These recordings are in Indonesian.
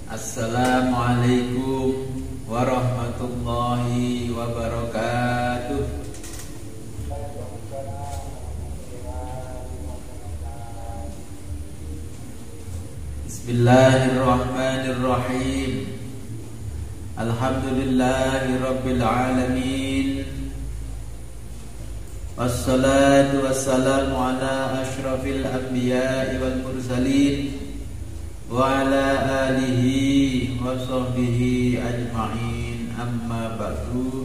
Assalamualaikum warahmatullahi wabarakatuh. Bismillahirrahmanirrahim. Alhamdulillahi rabbil alamin. Wassalatu wassalamu ala ashrafil anbiya'i wal mursalin wa ala alihi wa sahbihi ajma'in, amma ba'du.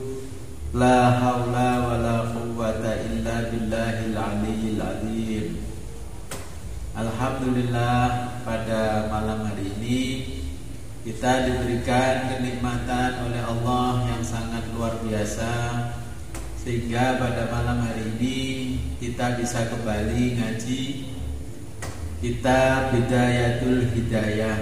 La hawla wa la quwwata illa billahil aliyyil azim. Alhamdulillah, pada malam hari ini kita diberikan kenikmatan oleh Allah yang sangat luar biasa, sehingga pada malam hari ini kita bisa kembali ngaji Kitab Bidayatul Hidayah.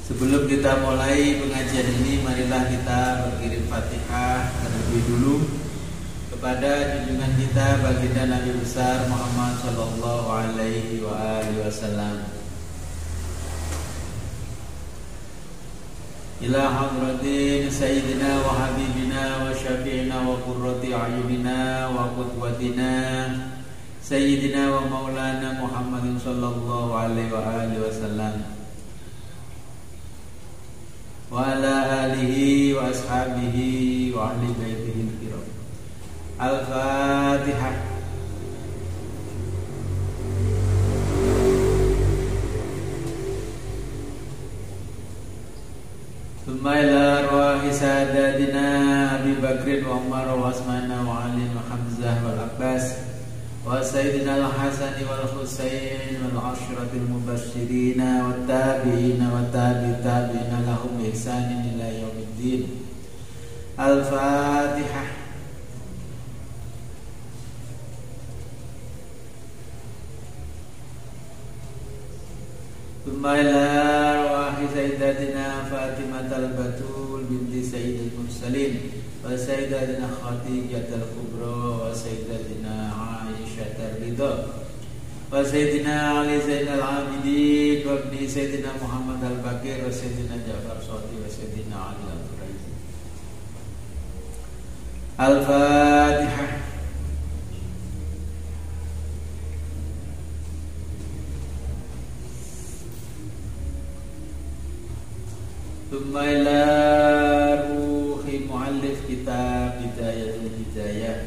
Sebelum kita mulai pengajian ini, marilah kita berkirim Fatihah terlebih dulu kepada junjungan kita baginda Nabi besar Muhammad sallallahu alaihi wasallam. Ila hadratin sayyidina wa habibina wa syafi'ina wa qurrati a'yunina wa qudwatina Sayyidina wa maulana Muhammadin sallallahu alaihi wasallam wa ala alihi wa ashabihi wa ahli baitihi al-kiram. Al-Fatihah. Thumma ila arwahi sadatina Abi Bakrin wa Umar wa Utsman wa Ali wa Hamzah wal Abbas wa Sayyidina al-Hasan wal Husain wal ashratil mubasysyirin wat tabi'in wa tabi'in lahum ihsanin ila yaumiddin. Al-Fatihah. Thumma ila arwahi sayyidatina Fatimah al-Batul binti Sayyidil Mursalin wa sayyidatina Khadijah al-Kubra wa sayyidatina Aisyah ar-Ridha wa sayyidina Ali Zainal Abidin wa ibni sayyidina Muhammad al-Baqir wa sayyidina Ja'far Shadiq wa sayyidina Ali al-Quraisy. Al-Fatihah. Thumma ila ruhi muallif kitab Bidayatul Hidayah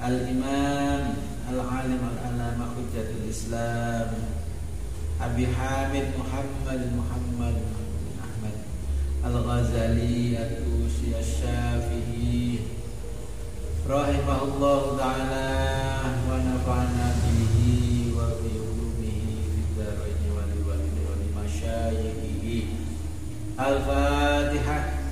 Al-Imam Al-Alim Al-Alama Hujjatul Islam Abi Hamid Muhammad bin Ahmad Al-Ghazali At-Tusi Asy-Syafi'i rahimahullahu ta'ala wa nafa'ana bihi wa bi ulumihi fid dharain wa li walidi wa li masyayikhihi. Al-Fatihah.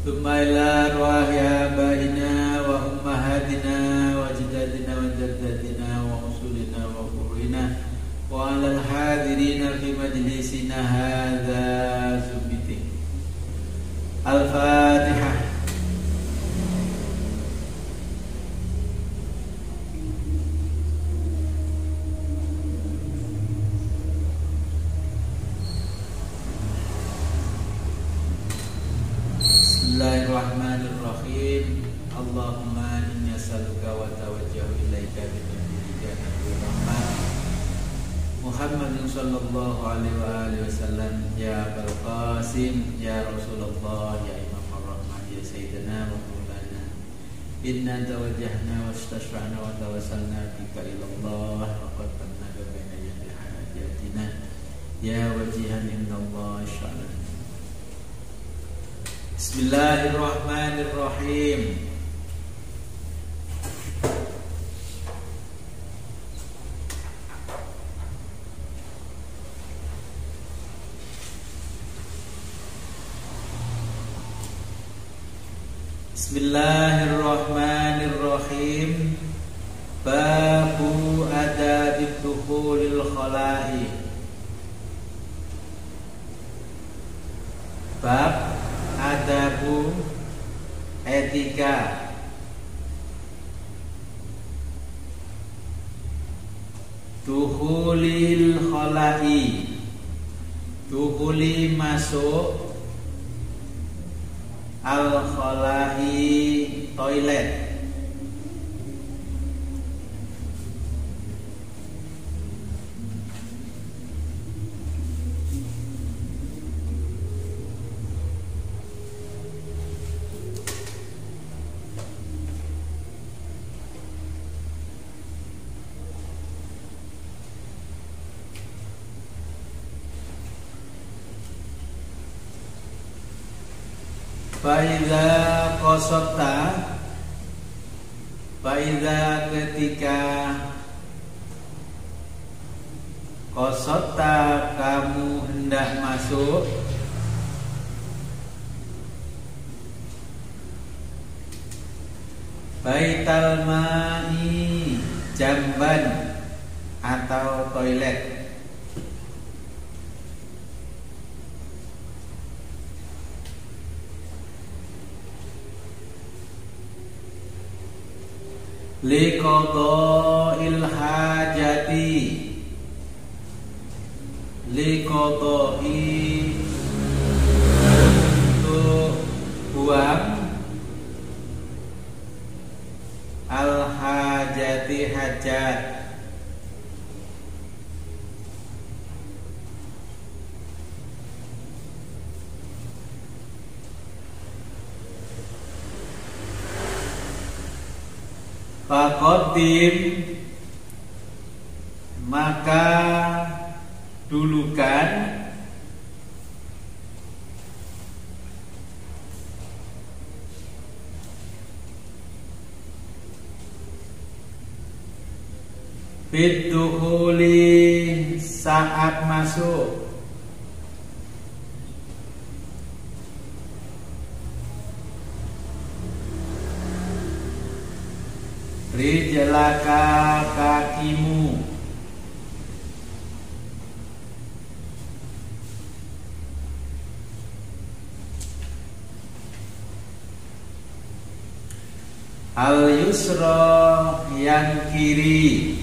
Thumma ila arwahi abaina wa ummahatina wa ajdadina wa jaddatina wa usulina wa qurrina wa alal hadirina fi majlisina hadza subiti. Al-Fatihah. Bismillahirrahmanirrahim. Allahumma inni as'aluka wa tawajjahu ilaika bi nabiyyika Nabi Muhammad Muhammadin sallallahu alaihi wasallam, ya Abul Qasim, ya Rasulullah, ya Imam ar-Rahman, ya Sayyidina wa Maulana. Inna tawajjahna wa istashfa'na wa tawassalna bika ila Allah wa qaddamna baina yaday hajatina ya wajihan indallah sya'ala. Bismillahirrahmanirrahim. Bismillahirrahmanirrahim. Babu adabid dukhulil khala'i. Bab adabu etika dukhulil khalai, dukhuli masuk, al khalai toilet. Faiza qasata, faiza ketika qasata kamu hendak masuk, baital ma'i jamban atau toilet. Liqada'il hajati, liqada'i untuk buang, al hajati hajat. Faqaddim, maka dulukan biddukhuli saat masuk, rijlaka kakimu, al yusra yang kiri,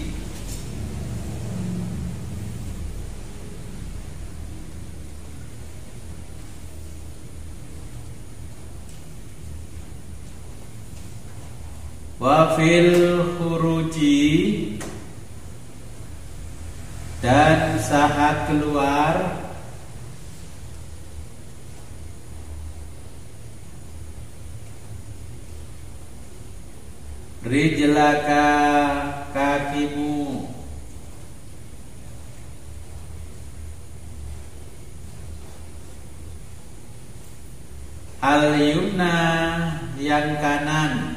wa fil khuruji, dan saat keluar, rijlaka kakimu, al yumna yang kanan,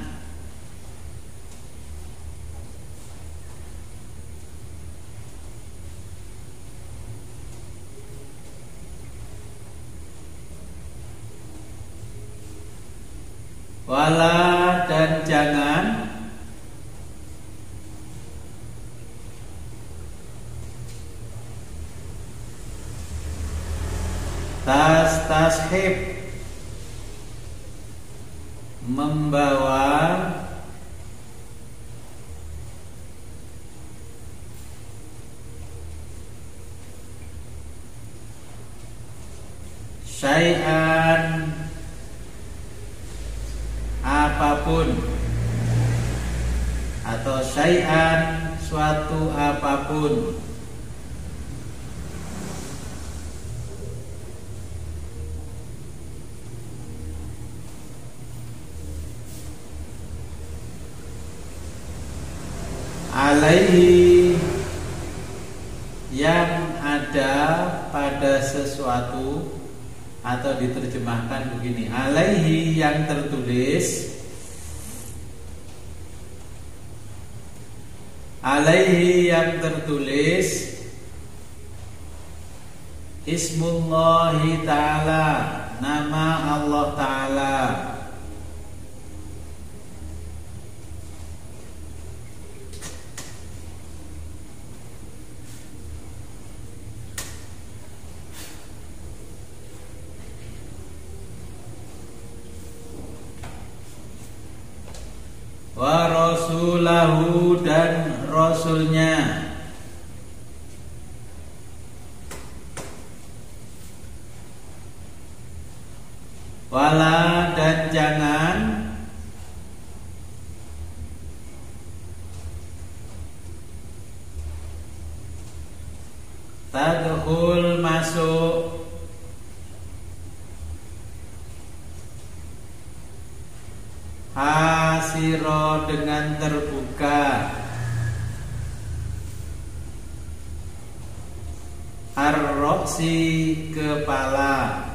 wala dan jangan tashib membawa syai'an apapun, atau syai'an suatu apapun, alaihi yang ada pada sesuatu, atau diterjemahkan begini, alaihi yang tertulis, alaihi yang tertulis ismullahi ta'ala, nama Allah ta'ala, wa rasulahu dan rasulnya, Tadkhul masuk. Hasiro dengan terbuka. Ar-roksi kepala.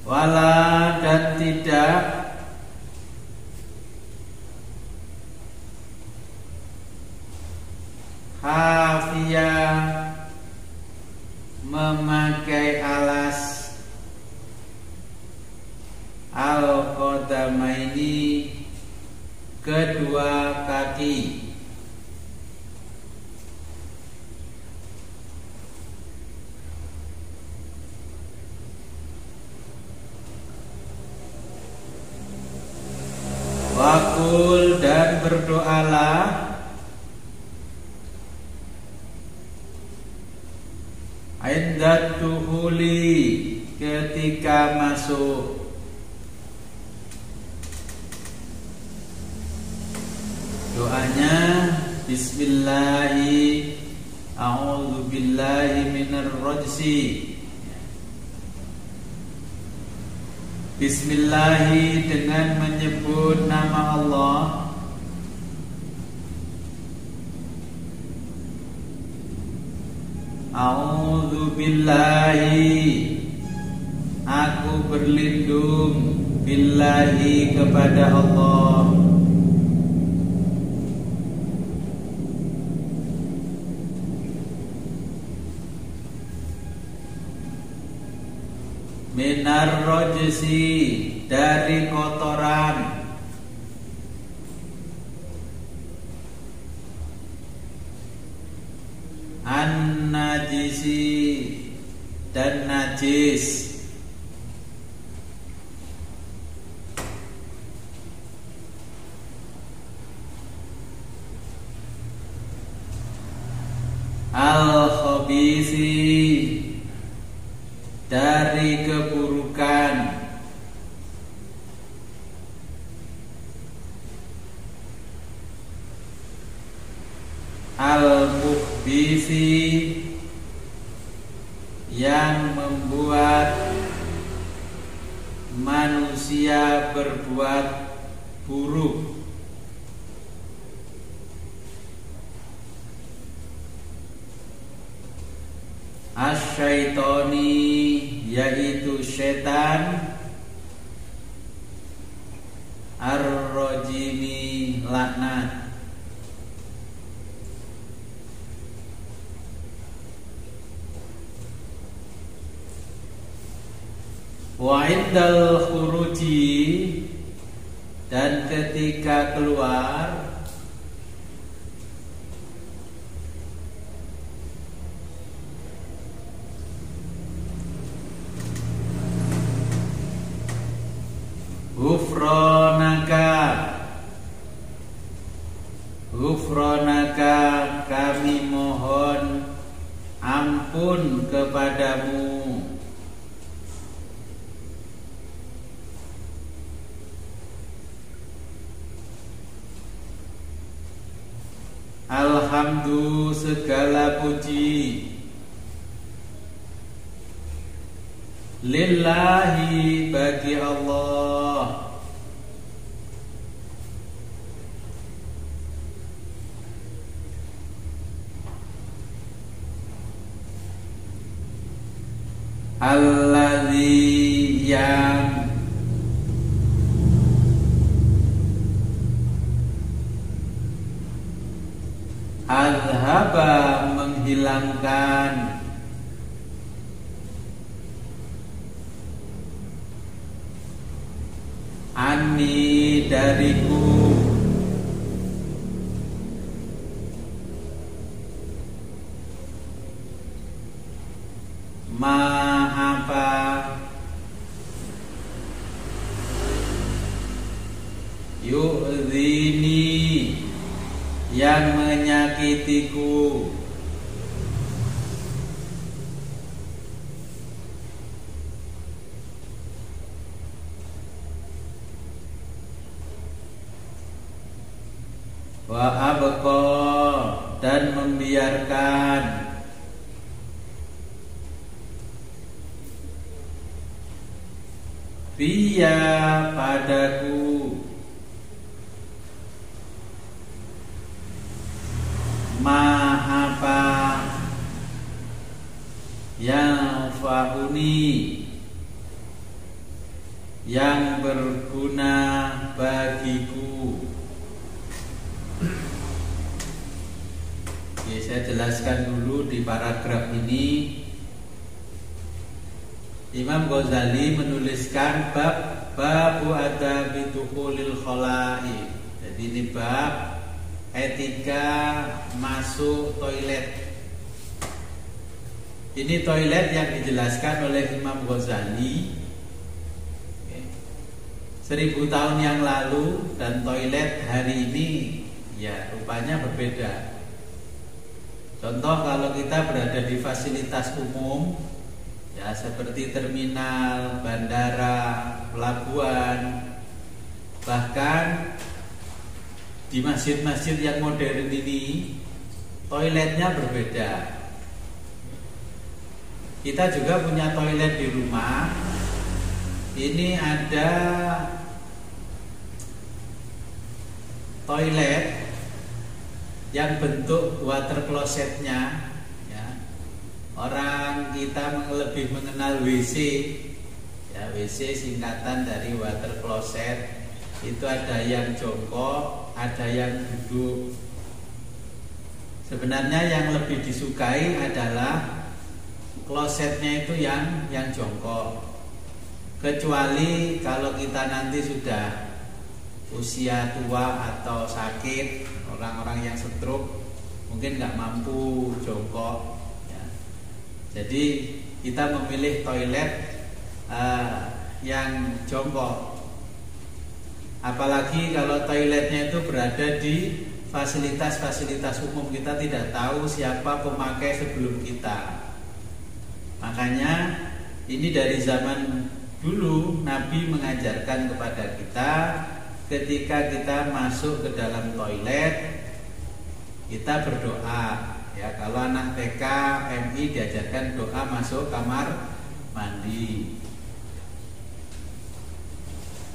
Wala dan tidak hafiyah memakai alas al-qadamaini kedua kaki. Wakul dan berdoalah indat tuhuli ketika masuk. Doanya Bismillahi a'udzubillahi minarrajsi. Bismillahi dengan menyebut nama Allah. A'udzubillahi aku berlindung billahi kepada Allah. Minar rojsi dari kotoran. An-najisi dan najis. Al-khabisi dari keburukan. Al-mukhbisi yang membuat manusia berbuat buruk. Asyaitoni yaitu setan. Ar-rajimi laknat. Wa indal khuruji dan ketika keluar. Ghufranaka kami mohon ampun kepadamu. Alhamdulillah segala puji lillahi bagi Allah. Alladzi yang azhaba menghilangkan anni dariku apa yu'dzini yang menyakitiku. wa abqa, dan membiarkan biya padaku ma apa yang fa'uni, yang berguna bagiku. Oke, saya jelaskan dulu di paragraf ini. Imam Ghazali menuliskan babu adabi dukhulil khalai. Jadi ini bab etika masuk toilet. Ini toilet yang dijelaskan oleh Imam Ghazali 1000 tahun yang lalu, dan toilet hari ini ya rupanya berbeda. Contoh, kalau kita berada di fasilitas umum ya seperti terminal, bandara, pelabuhan, bahkan di masjid-masjid yang modern ini toiletnya berbeda. Kita juga punya toilet di rumah. Ini ada toilet yang bentuk water closetnya ya. Orang kita lebih mengenal WC ya, WC singkatan dari water closet. Itu ada yang jongkok, ada yang duduk. Sebenarnya yang lebih disukai adalah klosetnya itu yang jongkok. Kecuali kalau kita nanti sudah usia tua atau sakit, orang-orang yang stroke mungkin nggak mampu jongkok ya. Jadi kita memilih toilet yang jongkok. Apalagi kalau toiletnya itu berada di fasilitas-fasilitas umum, kita tidak tahu siapa pemakai sebelum kita. Makanya ini dari zaman dulu Nabi mengajarkan kepada kita, ketika kita masuk ke dalam toilet kita berdoa ya. Kalau anak TK, MI diajarkan doa masuk kamar mandi.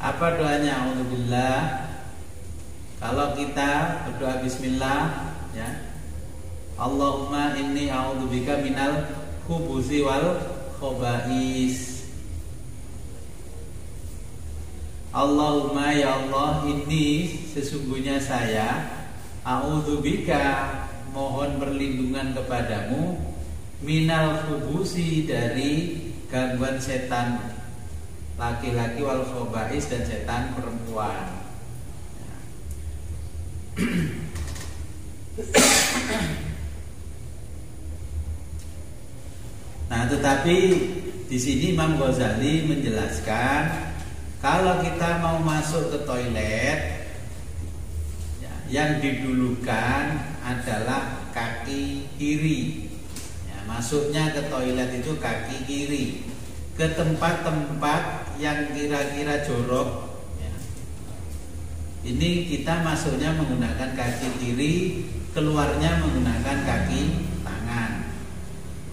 Apa doanya? Alhamdulillah. Kalau kita berdoa bismillah ya, Allahumma inni a'udzubika minal khubuzi wal khobais. Allahumma, ya Allah, ini sesungguhnya saya a'udzubika, mohon perlindungan kepadamu, minal khubuzi, dari gangguan setan laki-laki, wal khobais, dan setan perempuan. Nah, tetapi di sini Imam Ghazali menjelaskan kalau kita mau masuk ke toilet ya, yang didulukan adalah kaki kiri. Ya, masuknya ke toilet itu kaki kiri, ke tempat-tempat yang kira-kira jorok. Ya. Ini kita masuknya menggunakan kaki kiri, keluarnya menggunakan kaki tangan.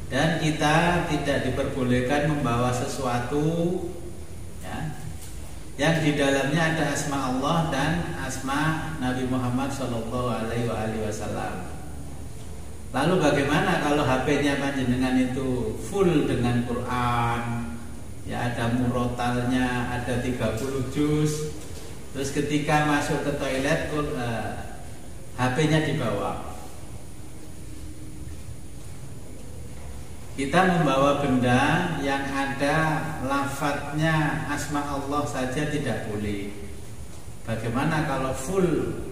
Dan kita tidak diperbolehkan membawa sesuatu ya, yang di dalamnya ada asma Allah dan asma Nabi Muhammad SAW. Lalu bagaimana kalau HP-nya panjenengan itu full dengan Quran, ya ada murotalnya, ada 30 juz, terus ketika masuk ke toilet HP-nya dibawa. Kita membawa benda yang ada lafadznya asma Allah saja tidak boleh. Bagaimana kalau full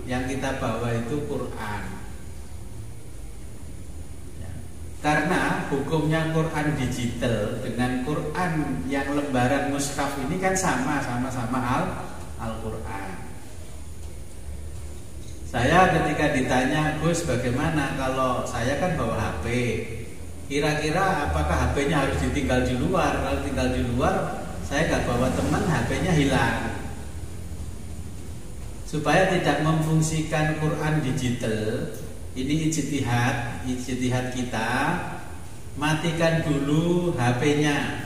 yang kita bawa itu Quran? Ya. Karena hukumnya Quran digital dengan Quran yang lembaran mushaf ini kan sama-sama Al-Quran. Saya ketika ditanya, Gus, bagaimana kalau saya kan bawa HP? Kira-kira apakah HP-nya harus ditinggal di luar? Kalau tinggal di luar, saya nggak bawa teman, HP-nya hilang. supaya tidak memfungsikan Quran digital. Ini ijtihad kita. Matikan dulu HP-nya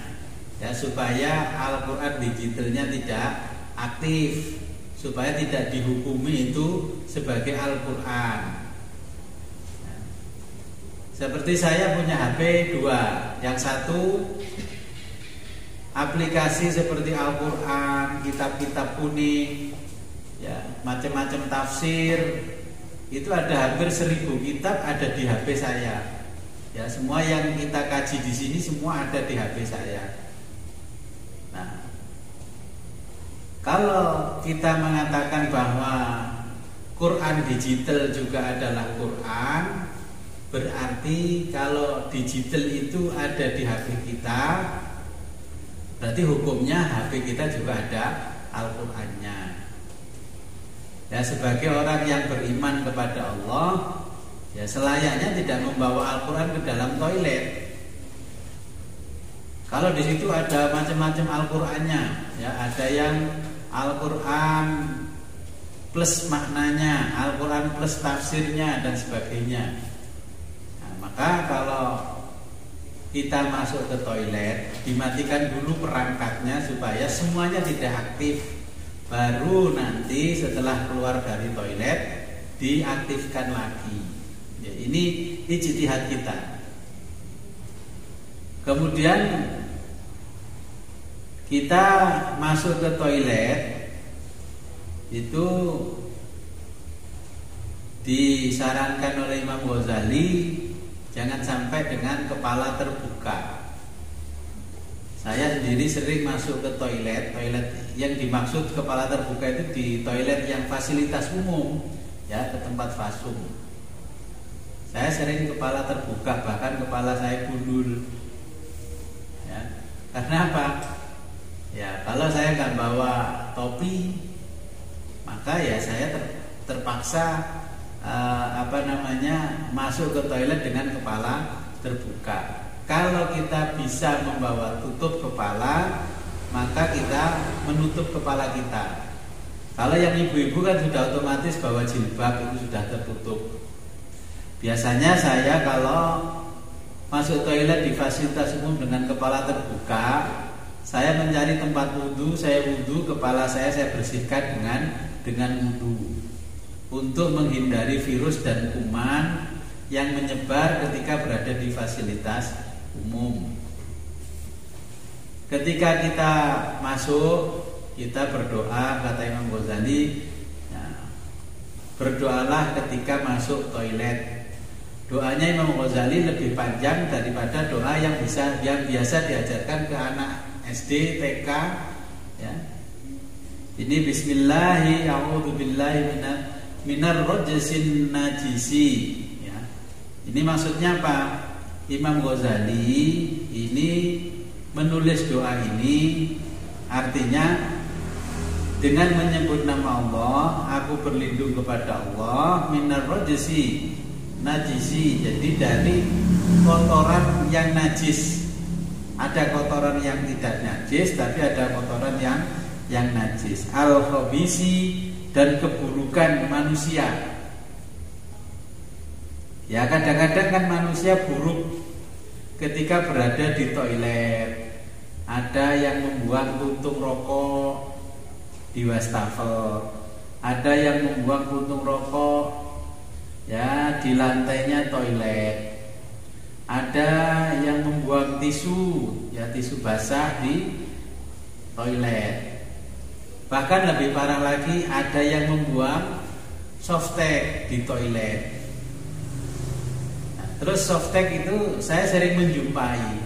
ya, supaya Al-Quran digitalnya tidak aktif, supaya tidak dihukumi itu sebagai Al-Quran. Ya. Seperti saya punya HP 2, yang satu aplikasi seperti Al-Quran, kitab-kitab kuning, ya, macam-macam tafsir, itu ada hampir 1000 kitab ada di HP saya. Ya, semua yang kita kaji di sini semua ada di HP saya. Nah, kalau kita mengatakan bahwa Quran digital juga adalah Quran, berarti kalau digital itu ada di HP kita, berarti hukumnya HP kita juga ada Al-Qurannya. Ya, sebagai orang yang beriman kepada Allah, ya selayaknya tidak membawa Al-Quran ke dalam toilet. Kalau di situ ada macam-macam Al-Qurannya, ya ada yang Al-Quran plus maknanya, Al-Quran plus tafsirnya dan sebagainya. Nah, maka kalau kita masuk ke toilet, dimatikan dulu perangkatnya supaya semuanya tidak aktif. Baru nanti setelah keluar dari toilet diaktifkan lagi. Ya, ini ijtihad kita. Kemudian kita masuk ke toilet itu disarankan oleh Imam Ghazali jangan sampai dengan kepala terbuka. Saya sendiri sering masuk ke toilet yang dimaksud kepala terbuka itu di toilet yang fasilitas umum, ya, ke tempat fasum. Saya sering kepala terbuka, bahkan kepala saya gundul. Ya, karena apa? Ya, kalau saya nggak bawa topi, maka ya saya terpaksa masuk ke toilet dengan kepala terbuka. Kalau kita bisa membawa tutup kepala, maka kita menutup kepala kita. Kalau yang ibu-ibu kan sudah otomatis bawa jilbab, itu sudah tertutup. Biasanya saya kalau masuk toilet di fasilitas umum dengan kepala terbuka, saya mencari tempat wudhu, saya wudhu, kepala saya bersihkan dengan wudhu untuk menghindari virus dan kuman yang menyebar ketika berada di fasilitas umum. Ketika kita masuk, kita berdoa, kata Imam Ghazali, ya, berdoalah ketika masuk toilet. Doanya Imam Ghazali lebih panjang daripada doa yang biasa diajarkan ke anak SD, TK, ya. Ini bismillahi a'udzubillahi minar rajsin najisi, ya. Ini maksudnya apa? Imam Ghazali ini menulis doa ini artinya dengan menyebut nama Allah, aku berlindung kepada Allah minar rajsi najisi, jadi dari kotoran yang najis. Ada kotoran yang tidak najis, tapi ada kotoran yang najis. Al-khabisi, dan keburukan manusia. Ya, kadang-kadang kan manusia buruk ketika berada di toilet. Ada yang membuang puntung rokok di wastafel, ada yang membuang puntung rokok, ya, di lantainya toilet. Ada yang membuang tisu, ya, tisu basah di toilet. Bahkan lebih parah lagi, ada yang membuang softtek di toilet. Nah, terus softtek itu saya sering menjumpai.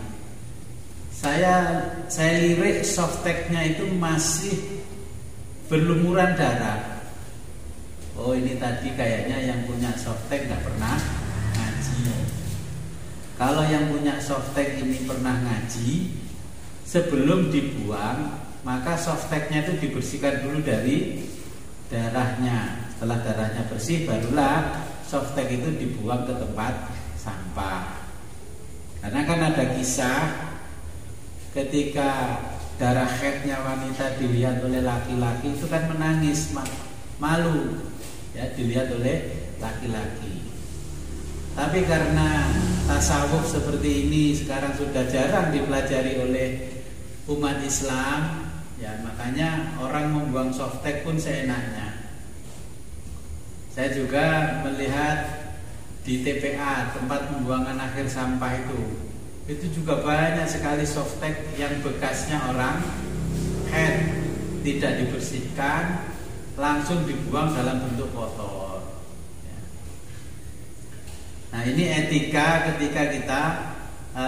Saya lirik softteknya itu masih berlumuran darah. Oh, ini tadi kayaknya yang punya softtek nggak pernah ngaji. Kalau yang punya softtek ini pernah ngaji, sebelum dibuang, maka softteknya itu dibersihkan dulu dari darahnya. Setelah darahnya bersih, barulah softtek itu dibuang ke tempat sampah. Karena kan ada kisah ketika darah haidnya wanita dilihat oleh laki-laki itu kan menangis, malu ya dilihat oleh laki-laki. Tapi karena tasawuf seperti ini sekarang sudah jarang dipelajari oleh umat Islam, ya makanya orang membuang softtek pun seenaknya. Saya juga melihat di TPA, tempat pembuangan akhir sampah itu juga banyak sekali softtek yang bekasnya orang head, tidak dibersihkan, langsung dibuang dalam bentuk kotor. Nah ini etika ketika kita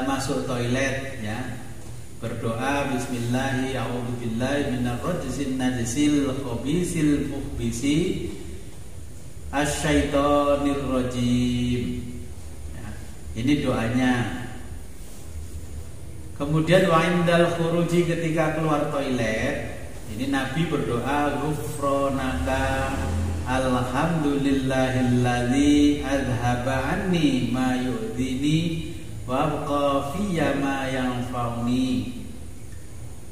masuk toilet ya. Berdoa bismillahi a'udzubillahi minarrajzin najisil khobisil mukhbisi asyaitonir rajim ya, ini doanya. Kemudian wa indal khuruji, ketika keluar toilet, ini Nabi berdoa ghufranaka alhamdulillahilladzi azhaba anni ma yu'dini wa abqa fiyya ma yanfa'uni.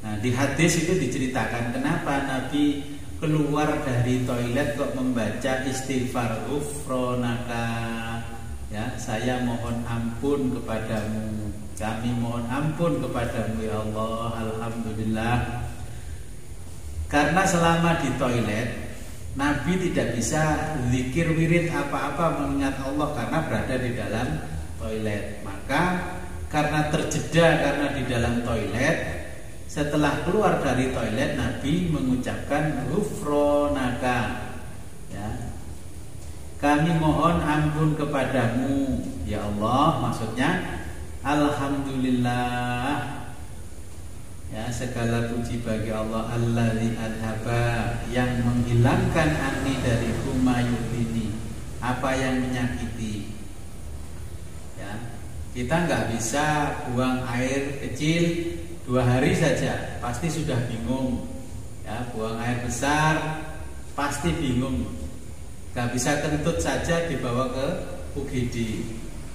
Nah, di hadis itu diceritakan kenapa Nabi keluar dari toilet kok membaca istighfar ghufranaka, ya saya mohon ampun kepadamu, kami mohon ampun kepadamu ya Allah, alhamdulillah. Karena selama di toilet Nabi tidak bisa zikir wirid apa-apa mengingat Allah karena berada di dalam toilet. Maka karena terjeda karena di dalam toilet, setelah keluar dari toilet Nabi mengucapkan ghufranaka, ya, kami mohon ampun kepadamu ya Allah, maksudnya alhamdulillah, ya segala puji bagi Allah allazi adhaba, yang menghilangkan anni dari kumayudini, apa yang menyakiti. Ya, kita nggak bisa buang air kecil 2 hari saja, pasti sudah bingung. Ya, buang air besar pasti bingung. Gak bisa kentut saja dibawa ke UGD.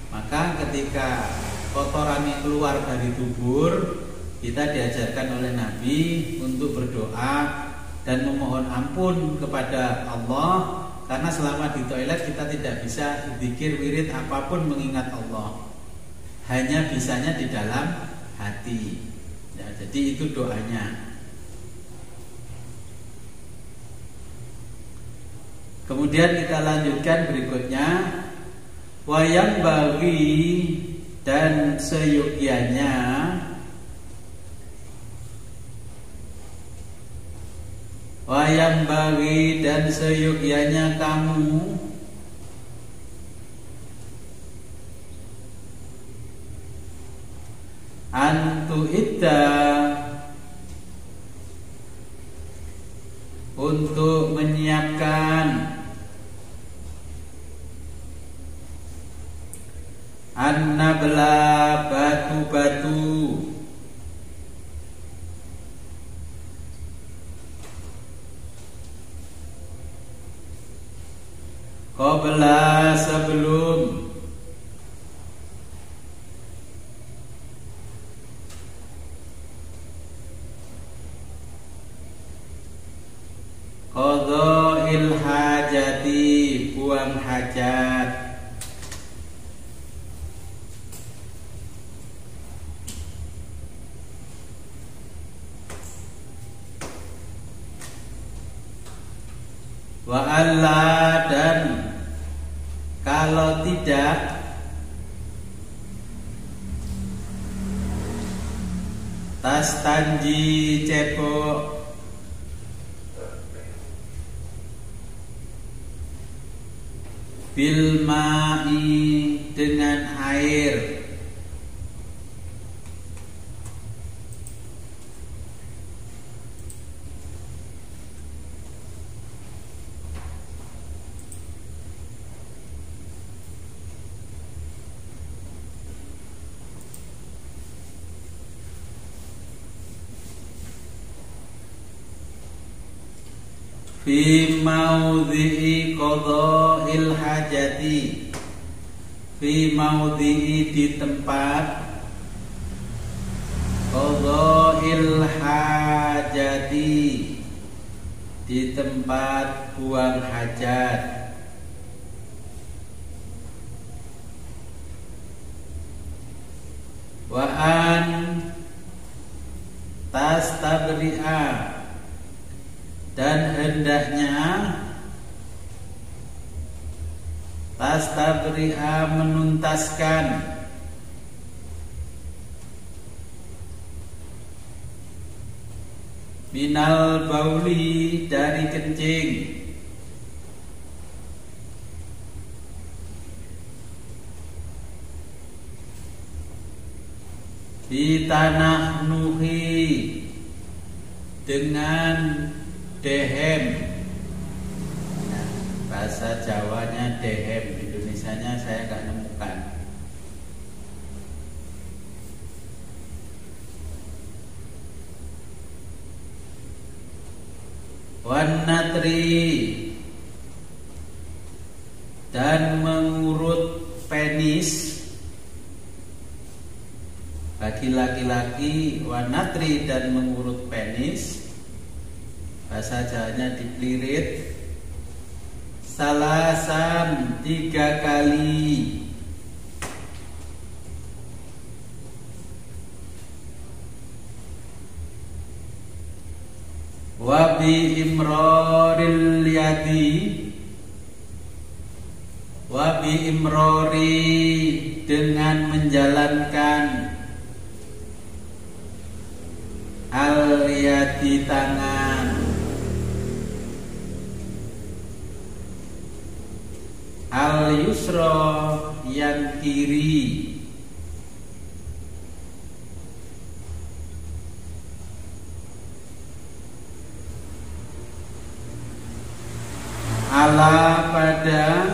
Maka ketika kotoran yang keluar dari tubuh, kita diajarkan oleh Nabi untuk berdoa dan memohon ampun kepada Allah, karena selama di toilet kita tidak bisa zikir wirid apapun mengingat Allah, hanya bisanya di dalam hati. Ya, jadi itu doanya. Kemudian kita lanjutkan berikutnya, wayang bagi dan seyogyanya wayang bagi dan seyogyanya kamu antu ita untuk menyiapkan an-nabla batu-batu qabla sebelum qadha'il hajati, buang hajat. Wa alla, dan kalau tidak tastanji, cebok bil ma'i, dengan air. Fi maudhi'i qadha'il hajati, fi maudhi'i, di tempat qadha'il hajati, di tempat buang hajat. Wa an tastabri'a, dan hendaknya tastabri'a menuntaskan minal bauli dari kencing, di tanah nuhi dengan dehem. Nah, bahasa Jawanya dehem, Indonesianya saya nggak nemukan. Wan natri, dan mengurut penis bagi laki-laki. Wan natri, dan mengurut penis, bahasa Jawanya dipelirit. Salasan, 3 kali. Wabi imroril yadi, wabi imrori, dengan menjalankan al yadi, tangan, al yusro, yang kiri, ala, pada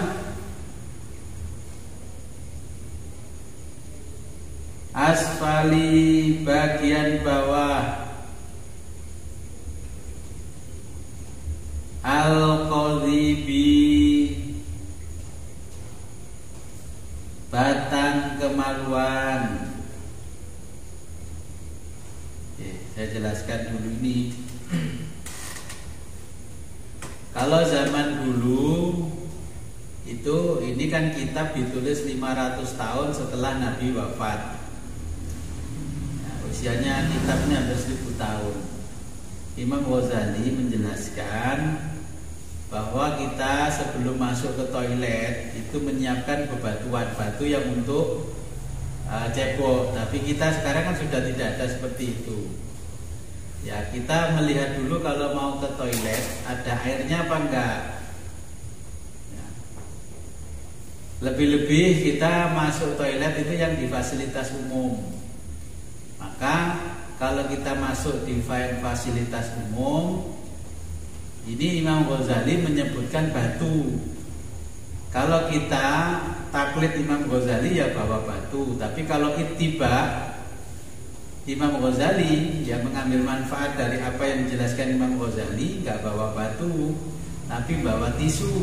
asfali, bagian bawah, al-qadhibi, batang kemaluan. Oke, saya jelaskan dulu ini. Kalau zaman dulu itu, ini kan kitab ditulis 500 tahun setelah Nabi wafat. Nah, usianya kitabnya hampir 1000 tahun. Imam Ghazali menjelaskan bahwa kita sebelum masuk ke toilet itu menyiapkan bebatuan, batu yang untuk cebok. Tapi kita sekarang kan sudah tidak ada seperti itu. Ya, kita melihat dulu kalau mau ke toilet ada airnya apa enggak. Ya. Lebih-lebih kita masuk toilet itu yang di fasilitas umum. Maka kalau kita masuk di fasilitas umum, ini Imam Ghazali menyebutkan batu. Kalau kita taklid Imam Ghazali ya bawa batu. Tapi kalau ittiba Imam Ghazali yang mengambil manfaat dari apa yang dijelaskan Imam Ghazali, nggak bawa batu, tapi bawa tisu.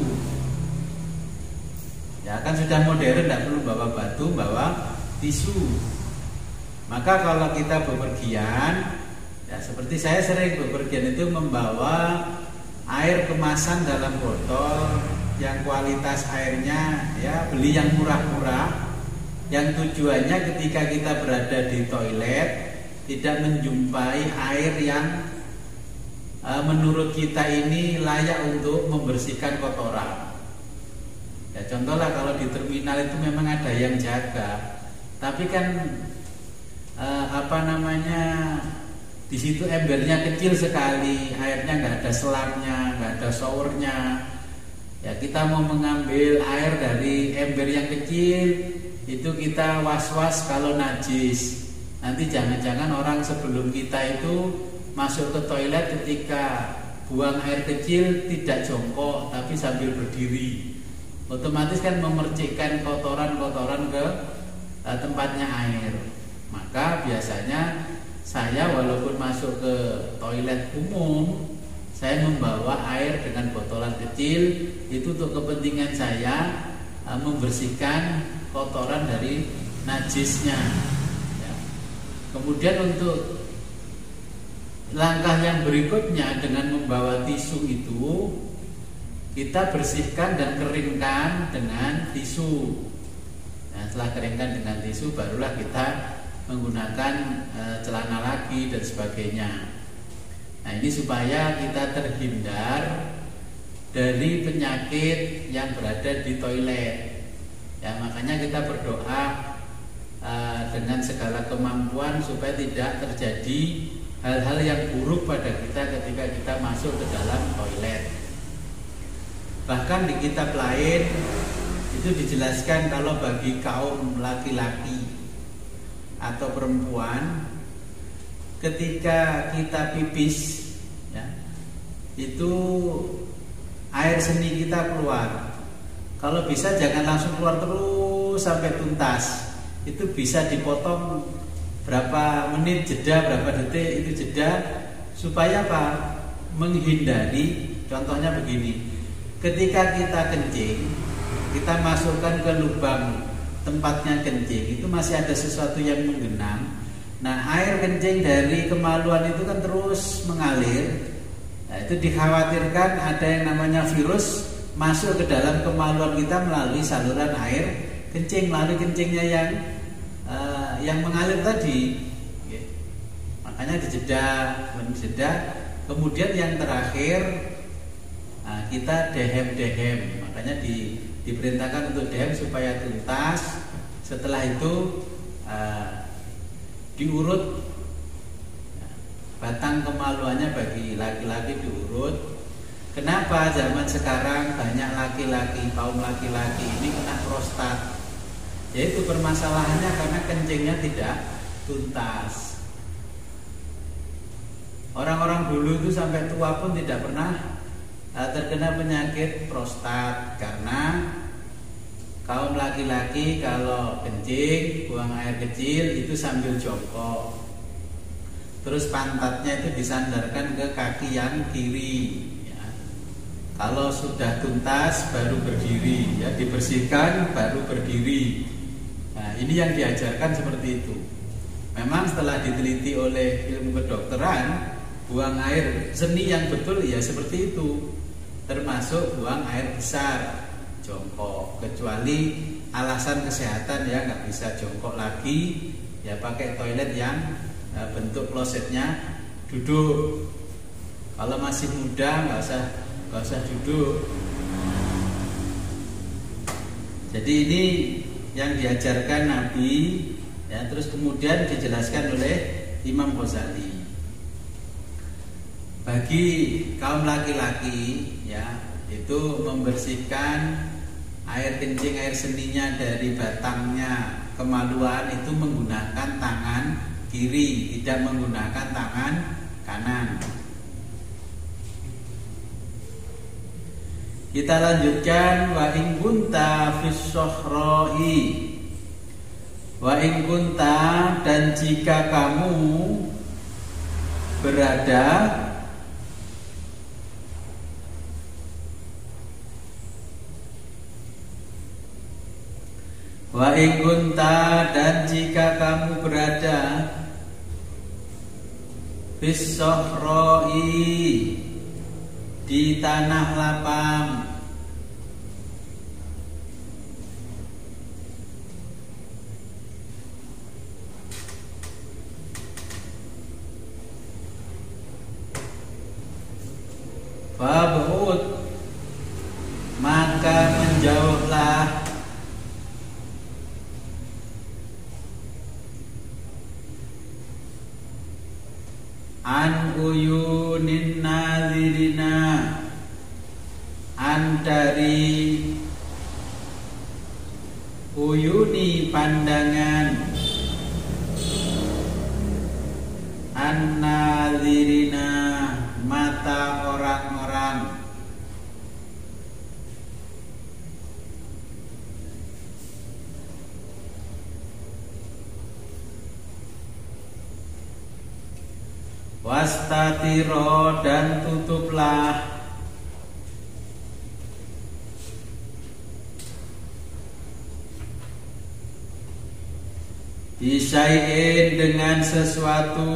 Ya kan sudah modern, nggak perlu bawa batu, bawa tisu. Maka kalau kita bepergian, ya seperti saya sering bepergian itu membawa air kemasan dalam botol yang kualitas airnya ya beli yang murah-murah, yang tujuannya ketika kita berada di toilet tidak menjumpai air yang menurut kita ini layak untuk membersihkan kotoran. Ya contohlah kalau di terminal itu memang ada yang jaga, tapi kan di situ embernya kecil sekali, airnya nggak ada selapnya, nggak ada showernya. Ya kita mau mengambil air dari ember yang kecil itu kita was-was kalau najis. Nanti jangan-jangan orang sebelum kita itu masuk ke toilet ketika buang air kecil tidak jongkok tapi sambil berdiri, otomatis kan memercikkan kotoran-kotoran ke tempatnya air. Maka biasanya saya walaupun masuk ke toilet umum, saya membawa air dengan botolan kecil itu untuk kepentingan saya membersihkan kotoran dari najisnya. Ya. Kemudian untuk langkah yang berikutnya dengan membawa tisu itu, kita bersihkan dan keringkan dengan tisu. Nah, setelah keringkan dengan tisu, barulah kita menggunakan celana lagi dan sebagainya. Nah, ini supaya kita terhindar dari penyakit yang berada di toilet. Ya, makanya kita berdoa dengan segala kemampuan supaya tidak terjadi hal-hal yang buruk pada kita ketika kita masuk ke dalam toilet. Bahkan di kitab lain itu dijelaskan kalau bagi kaum laki-laki atau perempuan, ketika kita pipis, ya, itu air seni kita keluar. Kalau bisa jangan langsung keluar terus sampai tuntas. Itu bisa dipotong berapa menit jeda, berapa detik itu jeda, supaya apa? Menghindari. Contohnya begini, ketika kita kencing, kita masukkan ke lubang tempatnya kencing, itu masih ada sesuatu yang menggenang. Nah, air kencing dari kemaluan itu kan terus mengalir. Nah, itu dikhawatirkan ada yang namanya virus masuk ke dalam kemaluan kita melalui saluran air kencing, melalui kencingnya yang mengalir tadi. Makanya dijeda. Kemudian yang terakhir, kita dehem. Makanya diperintahkan untuk dehem supaya tuntas. Setelah itu diurut, batang kemaluannya bagi laki-laki diurut. Kenapa zaman sekarang banyak laki-laki, kaum laki-laki ini kena prostat? Yaitu permasalahannya karena kencingnya tidak tuntas. Orang-orang dulu itu sampai tua pun tidak pernah terkena penyakit prostat, karena kaum laki-laki kalau kencing, buang air kecil itu sambil jongkok. Terus pantatnya itu disandarkan ke kaki yang kiri. Kalau sudah tuntas baru berdiri, ya, dibersihkan baru berdiri. Nah, ini yang diajarkan seperti itu. Memang setelah diteliti oleh ilmu kedokteran, buang air seni yang betul ya seperti itu, termasuk buang air besar, jongkok. Kecuali alasan kesehatan, ya nggak bisa jongkok lagi, ya pakai toilet yang bentuk klosetnya duduk. Kalau masih muda nggak usah duduk. Jadi ini yang diajarkan Nabi, ya, terus kemudian dijelaskan oleh Imam Ghazali. Bagi kaum laki-laki, ya, itu membersihkan air kencing, air seninya dari batangnya kemaluan itu menggunakan tangan kiri, tidak menggunakan tangan kanan. Kita lanjutkan, wa in kunta fis sohroi. Wa in kunta, dan jika kamu berada wa in kunta, dan jika kamu berada fis sohroi, di tanah lapang, fab'ud, maka menjauhlah an uyunin nazirina, an dari uyuni pandangan, an nazirina mata orang-orang, wastatiro, dan tutuplah bisyai'in, dengan sesuatu,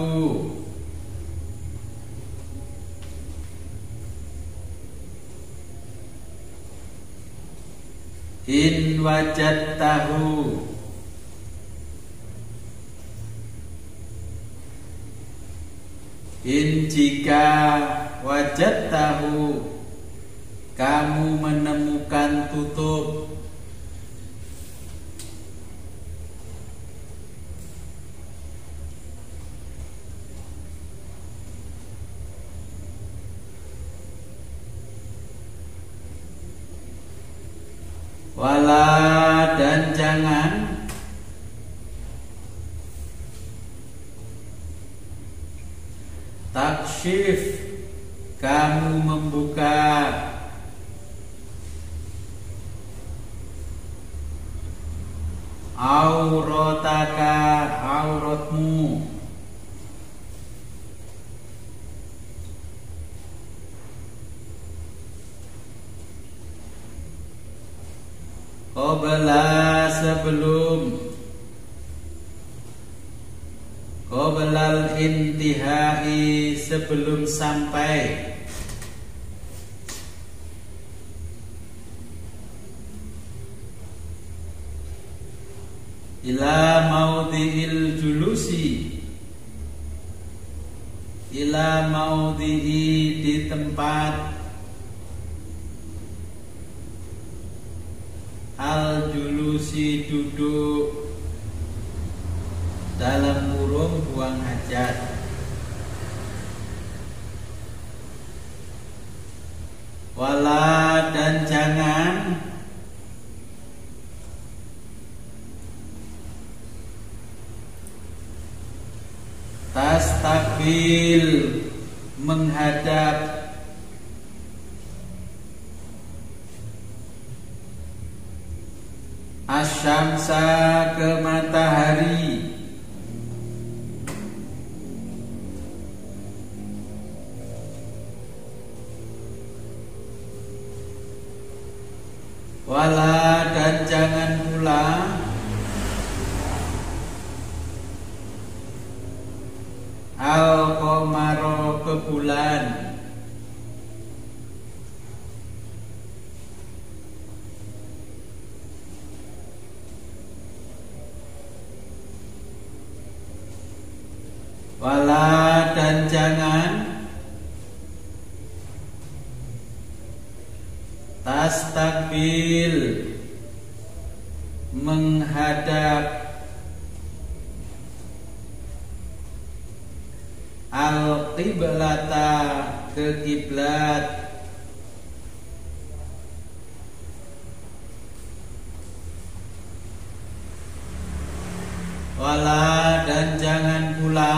In wajadtahu, in jika wajadtahu, kamu menemukan tutup. Wala, dan jangan takshif, kamu membuka aurataka, auratmu. Qabla, sebelum, qablal intihai, sebelum sampai, ila maudhi'il julusi, ila maudhi'i, di tempat, al julusi, duduk, dalam kurung buang hajat. Wala, dan jangan tastakbil, menghadap asyamsa, ke matahari. Wala, dan jangan pula al-qamaro, ke bulan. Wala, dan jangan tastakbil, menghadap al-qiblata, ke kiblat. Wala, dan jangan pula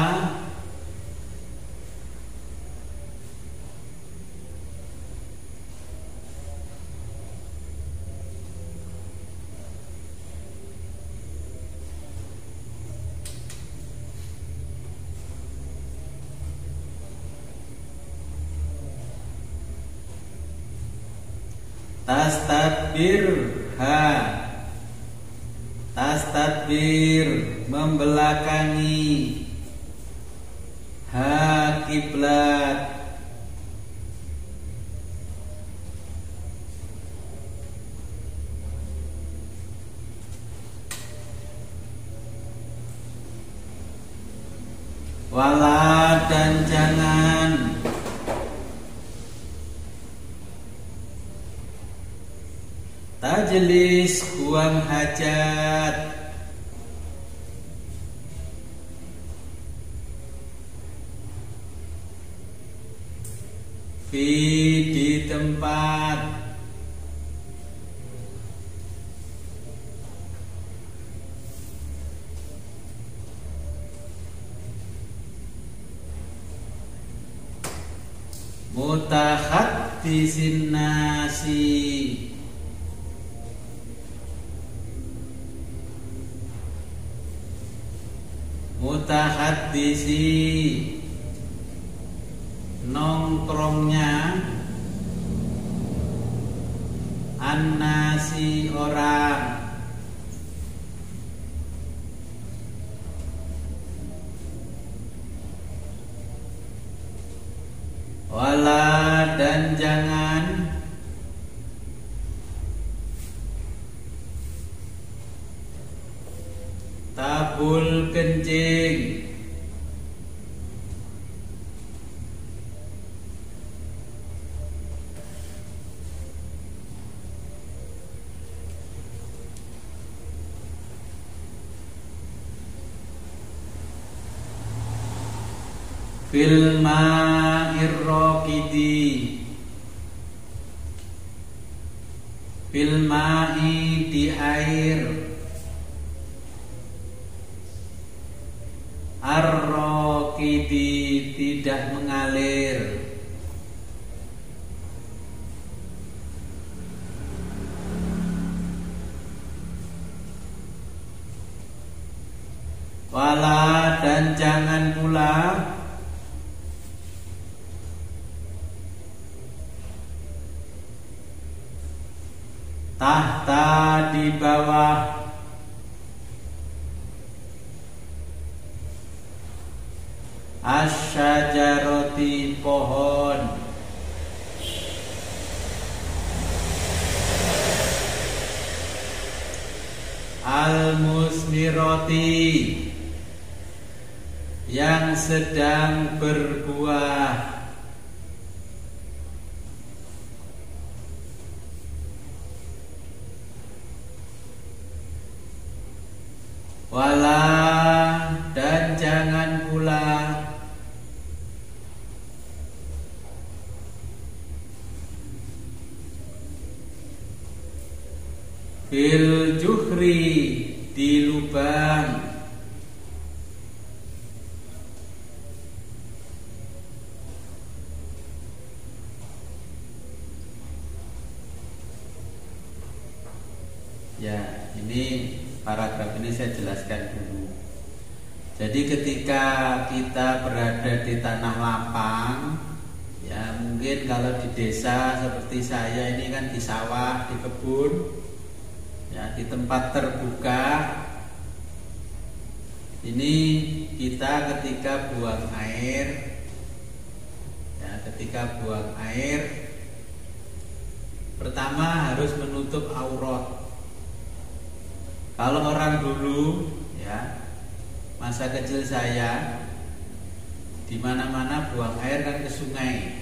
tastadbir, tastadbir, membelakangi kiblat. Wala, dan jangan tajlis, buang hajat. Fi, di tempat. Mutakhaddisin nasi, mutahaddisi, nongkrongnya, annasi, orang. Wala, dan jangan babul kencing. Fil ma'ir raqidi, fil ma'i di air, ar-raqidi tidak mengalir, wala dan jangan pula tahta di bawah asyajaroti pohon, al-musmiroti yang sedang berbuah, wala dan jangan pula fil juhri di lubang, ya ini paragraf ini saya jelaskan dulu. Jadi ketika kita berada di tanah lapang, ya mungkin kalau di desa seperti saya ini kan di sawah, di kebun, ya di tempat terbuka, ini kita ketika buang air, ya ketika buang air, pertama harus menutup aurat. Kalau orang dulu, ya masa kecil saya, di mana-mana buang air kan ke sungai.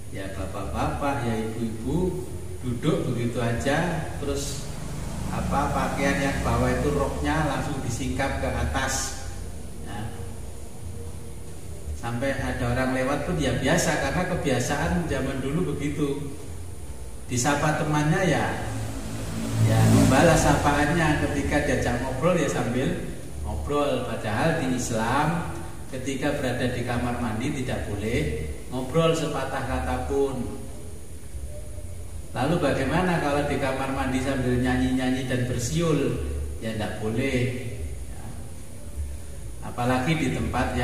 Ya bapak-bapak, ya ibu-ibu duduk begitu aja, terus pakaian yang bawah itu roknya langsung disingkap ke atas. Ya. Sampai ada orang lewat pun ya biasa, karena kebiasaan zaman dulu begitu. Disapa temannya ya membalas sapaannya, ketika diajak ngobrol ya sambil ngobrol. Padahal di Islam ketika berada di kamar mandi tidak boleh ngobrol sepatah kata pun. Lalu bagaimana kalau di kamar mandi sambil nyanyi-nyanyi dan bersiul? Ya tidak boleh, ya. Apalagi di tempat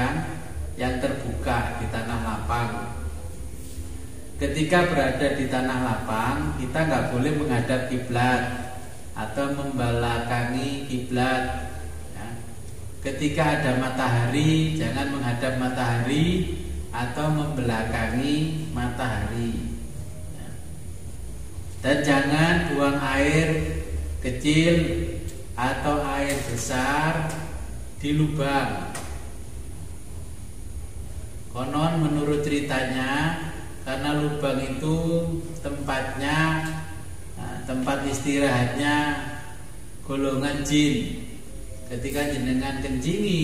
yang terbuka, di tanah lapang. Ketika berada di tanah lapang, kita nggak boleh menghadap kiblat atau membelakangi kiblat. Ya. Ketika ada matahari, jangan menghadap matahari atau membelakangi matahari. Ya. Dan jangan buang air kecil atau air besar di lubang. Konon menurut ceritanya, karena lubang itu tempatnya, tempat istirahatnya golongan jin. Ketika jenengan kencingi,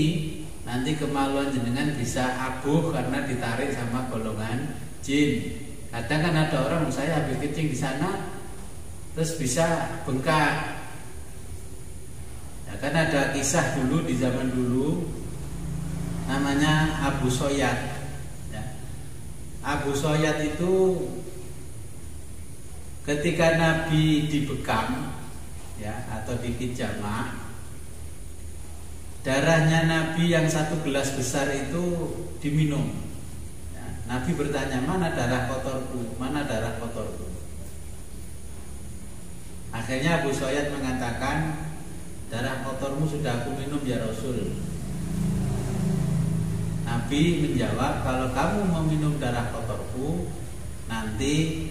nanti kemaluan jenengan bisa abuh karena ditarik sama golongan jin. Kadang kan ada orang, saya habis kencing di sana, terus bisa bengkak. Ya, kan ada kisah dulu di zaman dulu, namanya Abu Soyad. Abu Soyad itu ketika Nabi dibekam, ya, atau dikijama, darahnya Nabi yang 1 gelas besar itu diminum. Ya, Nabi bertanya, mana darah kotorku, mana darah kotorku. Akhirnya Abu Soyad mengatakan, darah kotormu sudah aku minum ya Rasul. Nabi menjawab, kalau kamu meminum darah kotorku, nanti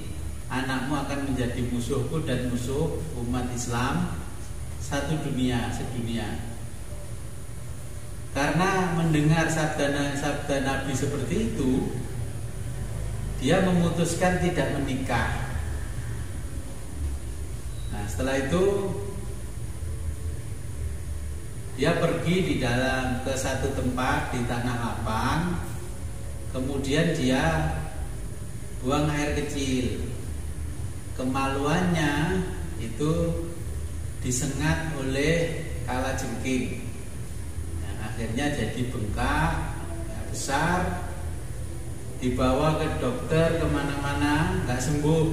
anakmu akan menjadi musuhku dan musuh umat Islam sedunia. Karena mendengar sabda Nabi seperti itu, dia memutuskan tidak menikah. Nah, setelah itu dia pergi ke satu tempat di tanah lapang. Kemudian dia buang air kecil. Kemaluannya itu disengat oleh kalajengking. Akhirnya jadi bengkak besar, dibawa ke dokter kemana-mana nggak sembuh.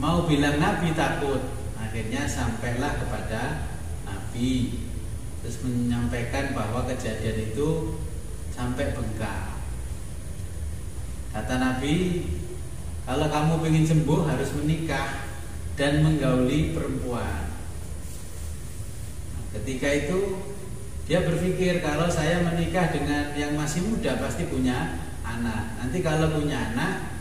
Mau bilang Nabi takut. Akhirnya sampailah kepada Nabi, terus menyampaikan bahwa kejadian itu sampai bengkak. Kata Nabi, kalau kamu ingin sembuh harus menikah dan menggauli perempuan. Ketika itu dia berpikir, kalau saya menikah dengan yang masih muda pasti punya anak. Nanti kalau punya anak,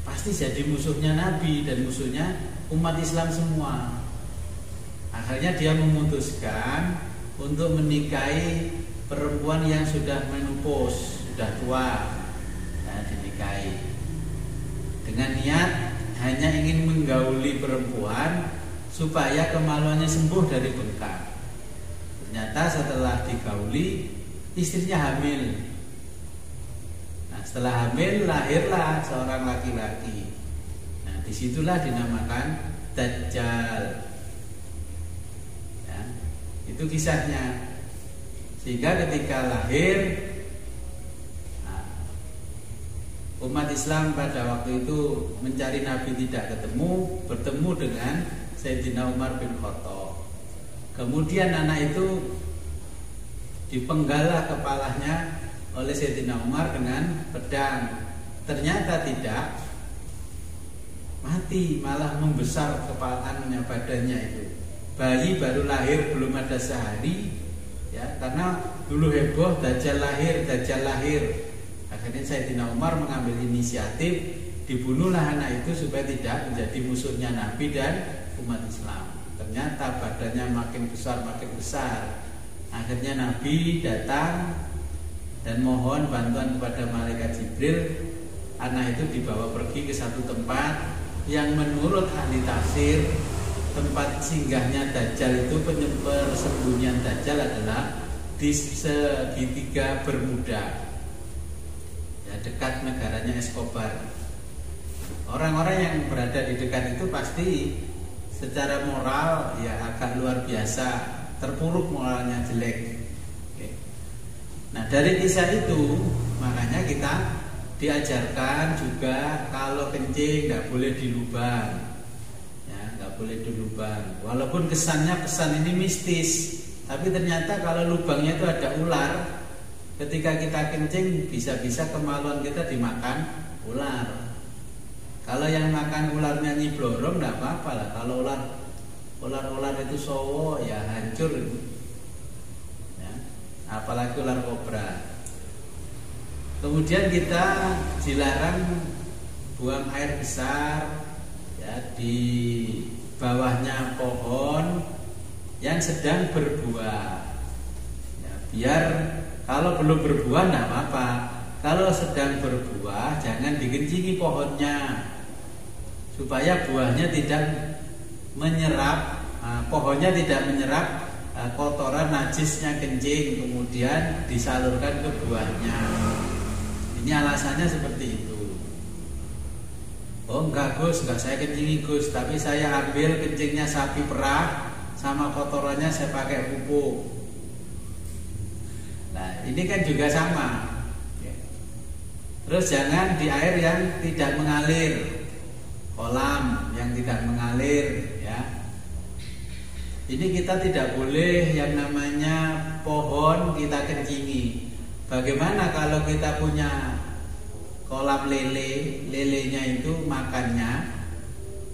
pasti jadi musuhnya Nabi dan musuhnya umat Islam semua. Akhirnya dia memutuskan untuk menikahi perempuan yang sudah menopause, sudah tua, dinikahi dengan niat hanya ingin menggauli perempuan supaya kemaluannya sembuh dari bengkak. Ternyata setelah digauli, istrinya hamil. Nah, setelah hamil lahirlah seorang laki-laki. Nah, disitulah dinamakan Dajjal. Ya, itu kisahnya. Sehingga ketika lahir, umat Islam pada waktu itu mencari Nabi tidak ketemu, bertemu dengan Sayyidina Umar bin Khattab. Kemudian anak itu dipenggalah kepalanya oleh Sayyidina Umar dengan pedang. Ternyata tidak mati, malah membesar kepalanya, badannya itu. Bayi baru lahir belum ada sehari, ya, karena dulu heboh Dajjal lahir, Dajjal lahir. Akhirnya Sayyidina Umar mengambil inisiatif, dibunuhlah anak itu supaya tidak menjadi musuhnya Nabi dan umat Islam. Ternyata badannya makin besar. Akhirnya Nabi datang dan mohon bantuan kepada malaikat Jibril. Anak itu dibawa pergi ke satu tempat yang menurut ahli tafsir tempat singgahnya Dajjal itu, persembunyian Dajjal adalah di segitiga Bermuda, ya, dekat negaranya Escobar. Orang-orang yang berada di dekat itu pasti secara moral ya agak luar biasa, terpuruk moralnya, jelek. Oke. Nah, dari kisah itu makanya kita diajarkan juga kalau kencing nggak boleh di lubang, ya, nggak boleh di lubang. Walaupun kesannya pesan ini mistis, tapi ternyata kalau lubangnya itu ada ular, ketika kita kencing bisa-bisa kemaluan kita dimakan ular. Kalau yang makan ularnya Nyi Blorong enggak apa-apa lah. Kalau ular itu sowo ya hancur. Ya, apalagi ular kobra. Kemudian kita dilarang buang air besar, ya, di bawahnya pohon yang sedang berbuah. Ya, biar kalau belum berbuah enggak apa-apa. Kalau sedang berbuah jangan dikencingi pohonnya, supaya buahnya tidak menyerap, pohonnya tidak menyerap kotoran najisnya kencing, kemudian disalurkan ke buahnya. Ini alasannya seperti itu. Oh enggak Gus, enggak saya kencingi Gus, tapi saya ambil kencingnya sapi perah sama kotorannya saya pakai pupuk. Nah ini kan juga sama. Terus jangan di air yang tidak mengalir, kolam yang tidak mengalir, ya. Ini kita tidak boleh yang namanya pohon kita kencingi. Bagaimana kalau kita punya kolam lelenya itu makannya,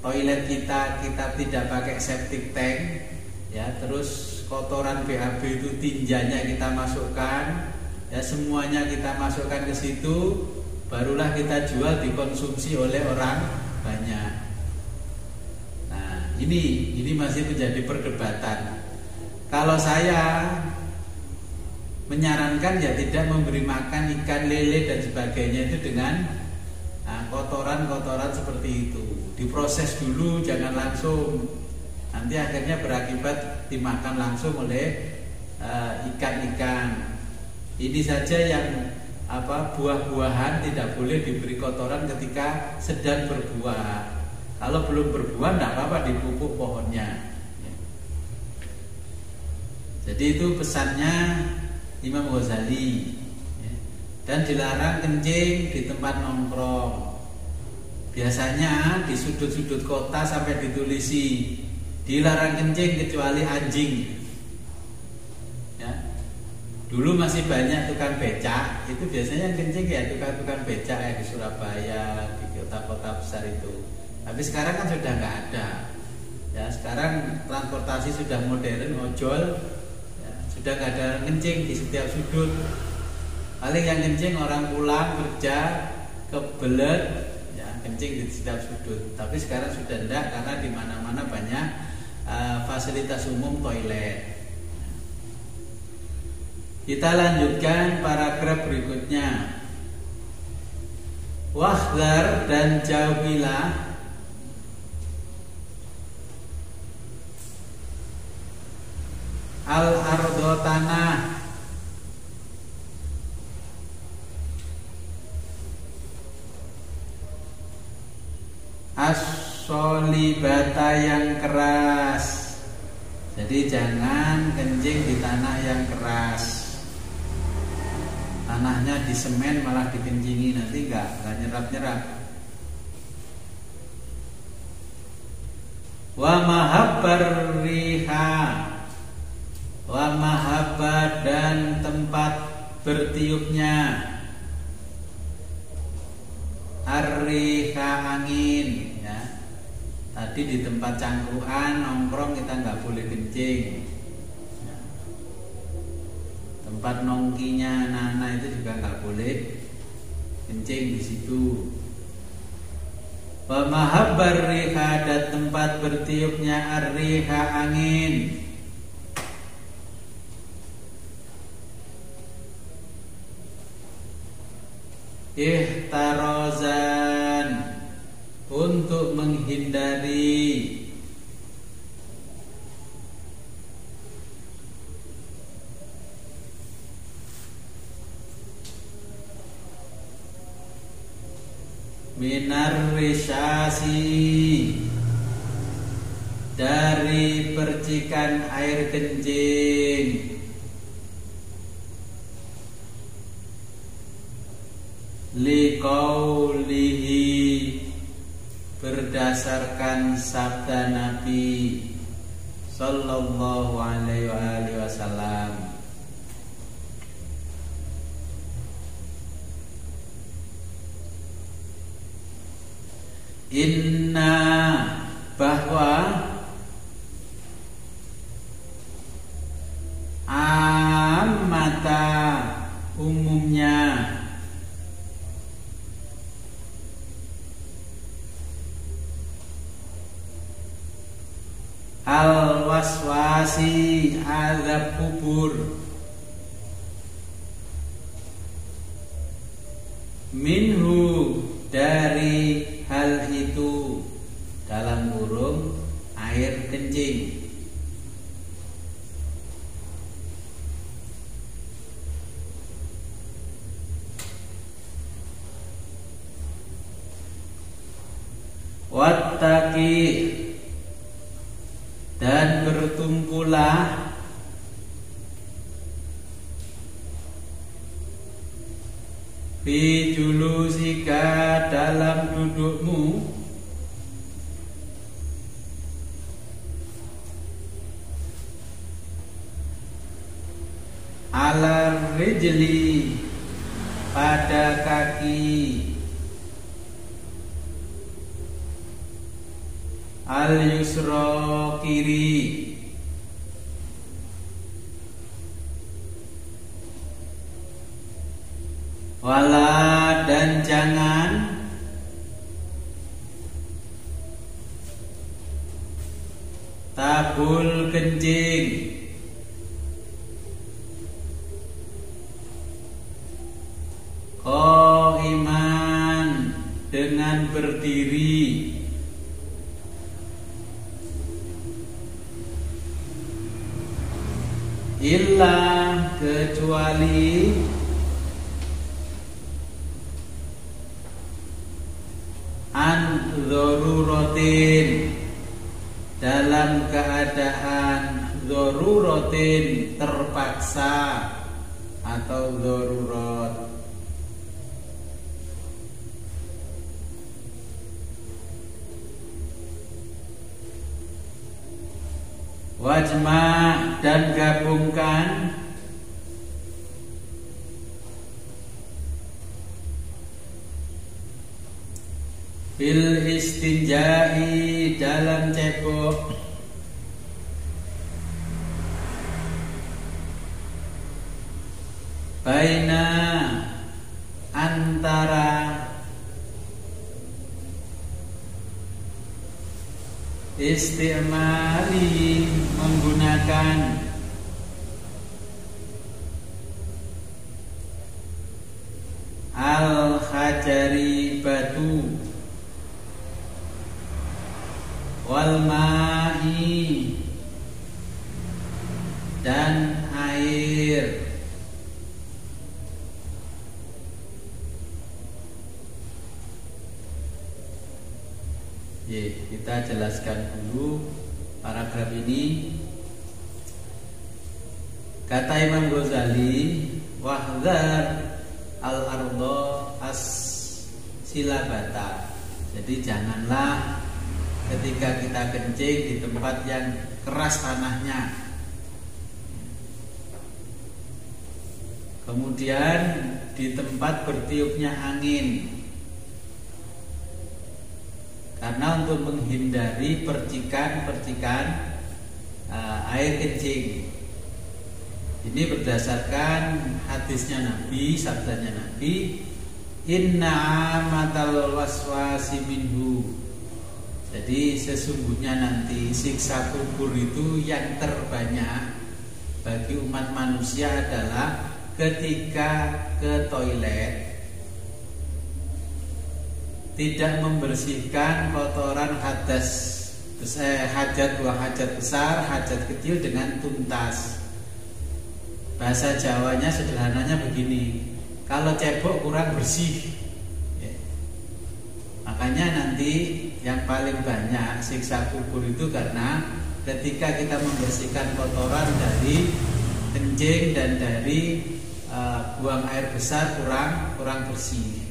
toilet kita tidak pakai septic tank, ya, terus kotoran BAB itu tinjanya kita masukkan, ya, semuanya kita masukkan ke situ. Barulah kita jual, dikonsumsi oleh orang banyak. Nah, ini masih menjadi perdebatan. Kalau saya menyarankan ya tidak memberi makan ikan lele dan sebagainya itu dengan kotoran-kotoran seperti itu. Diproses dulu, jangan langsung. Nanti akhirnya berakibat dimakan langsung oleh ikan-ikan. Ini saja yang buah-buahan tidak boleh diberi kotoran ketika sedang berbuah. Kalau belum berbuah tidak apa-apa dipupuk pohonnya. Jadi itu pesannya Imam Ghazali. Dan dilarang kencing di tempat nongkrong. Biasanya di sudut-sudut kota sampai ditulisi dilarang kencing kecuali anjing. Ya. Dulu masih banyak tukang becak, itu biasanya yang kencing ya tukang-tukang becak ya di Surabaya, di kota-kota besar itu. Tapi sekarang kan sudah nggak ada. Ya, sekarang transportasi sudah modern, ojol, ya, sudah nggak ada kencing di setiap sudut. Paling yang kencing orang pulang kerja kebelet, ya kencing di setiap sudut. Tapi sekarang sudah enggak karena di mana-mana banyak fasilitas umum toilet. Kita lanjutkan paragraf berikutnya. Wahdar dan jauhilah al-ardo tanah as-solibata yang keras. Jadi jangan kencing di tanah yang keras. Tanahnya di semen malah dikencingi, nanti enggak nyerap-nyerap. Wa mahabbar riha, wa mahabbar dan tempat bertiupnya ar-riha angin, ya. Tadi di tempat cangkruan nongkrong kita nggak boleh kencing. Ya. Tempat nongkinya anak-anak itu juga nggak boleh kencing di situ. Wa mahabbar riha dan tempat bertiupnya ar-riha angin. Ihtarozan untuk menghindari minar risyasi dari percikan air kencing. Liqaulihi berdasarkan sabda Nabi sallallahu alaihi wasallam. Inna bahwa ammata umumnya al-waswasi azab kubur minhu dari hal itu dalam kurung air kencing. Wattaqi dan bertumpulah fi julusika dalam dudukmu ala rijli pada kaki al yusra kiri wala dan jangan tabul kencing illa kecuali an dzaruratin dalam keadaan dzaruratin terpaksa atau darurat. Wajma dan gabungkan bil istinjai dalam cebok baina antara istimali menggunakan al-hajari batu wal ma'i dan air. Kita jelaskan dulu paragraf ini. Kata Imam Ghazali, wahdhar al-ardo as-silabata. Jadi janganlah ketika kita kencing di tempat yang keras tanahnya. Kemudian di tempat bertiupnya angin. Karena untuk menghindari percikan-percikan air kencing. Ini berdasarkan hadisnya Nabi, sabdanya Nabi, inna amatal waswasi minhu. Jadi sesungguhnya nanti siksa kubur itu yang terbanyak bagi umat manusia adalah ketika ke toilet tidak membersihkan kotoran hajat buang hajat besar, hajat kecil dengan tuntas. Bahasa Jawanya sederhananya begini, kalau cebok kurang bersih ya. Makanya nanti yang paling banyak siksa kubur itu karena ketika kita membersihkan kotoran dari kencing dan dari buang air besar kurang bersih.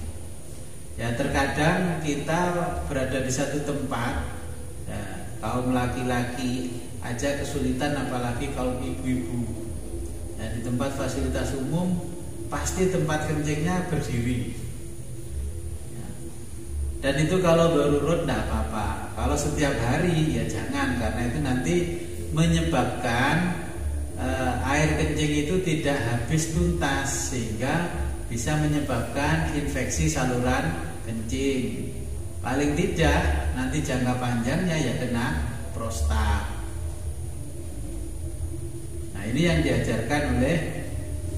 Ya, terkadang kita berada di satu tempat ya, kaum laki-laki aja kesulitan, apalagi kaum ibu-ibu ya, di tempat fasilitas umum pasti tempat kencingnya berdiri ya. Dan itu kalau darurat tidak apa-apa. Kalau setiap hari ya jangan, karena itu nanti menyebabkan air kencing itu tidak habis tuntas sehingga bisa menyebabkan infeksi saluran kencing. Paling tidak nanti jangka panjangnya ya kena prostat. Nah, ini yang diajarkan oleh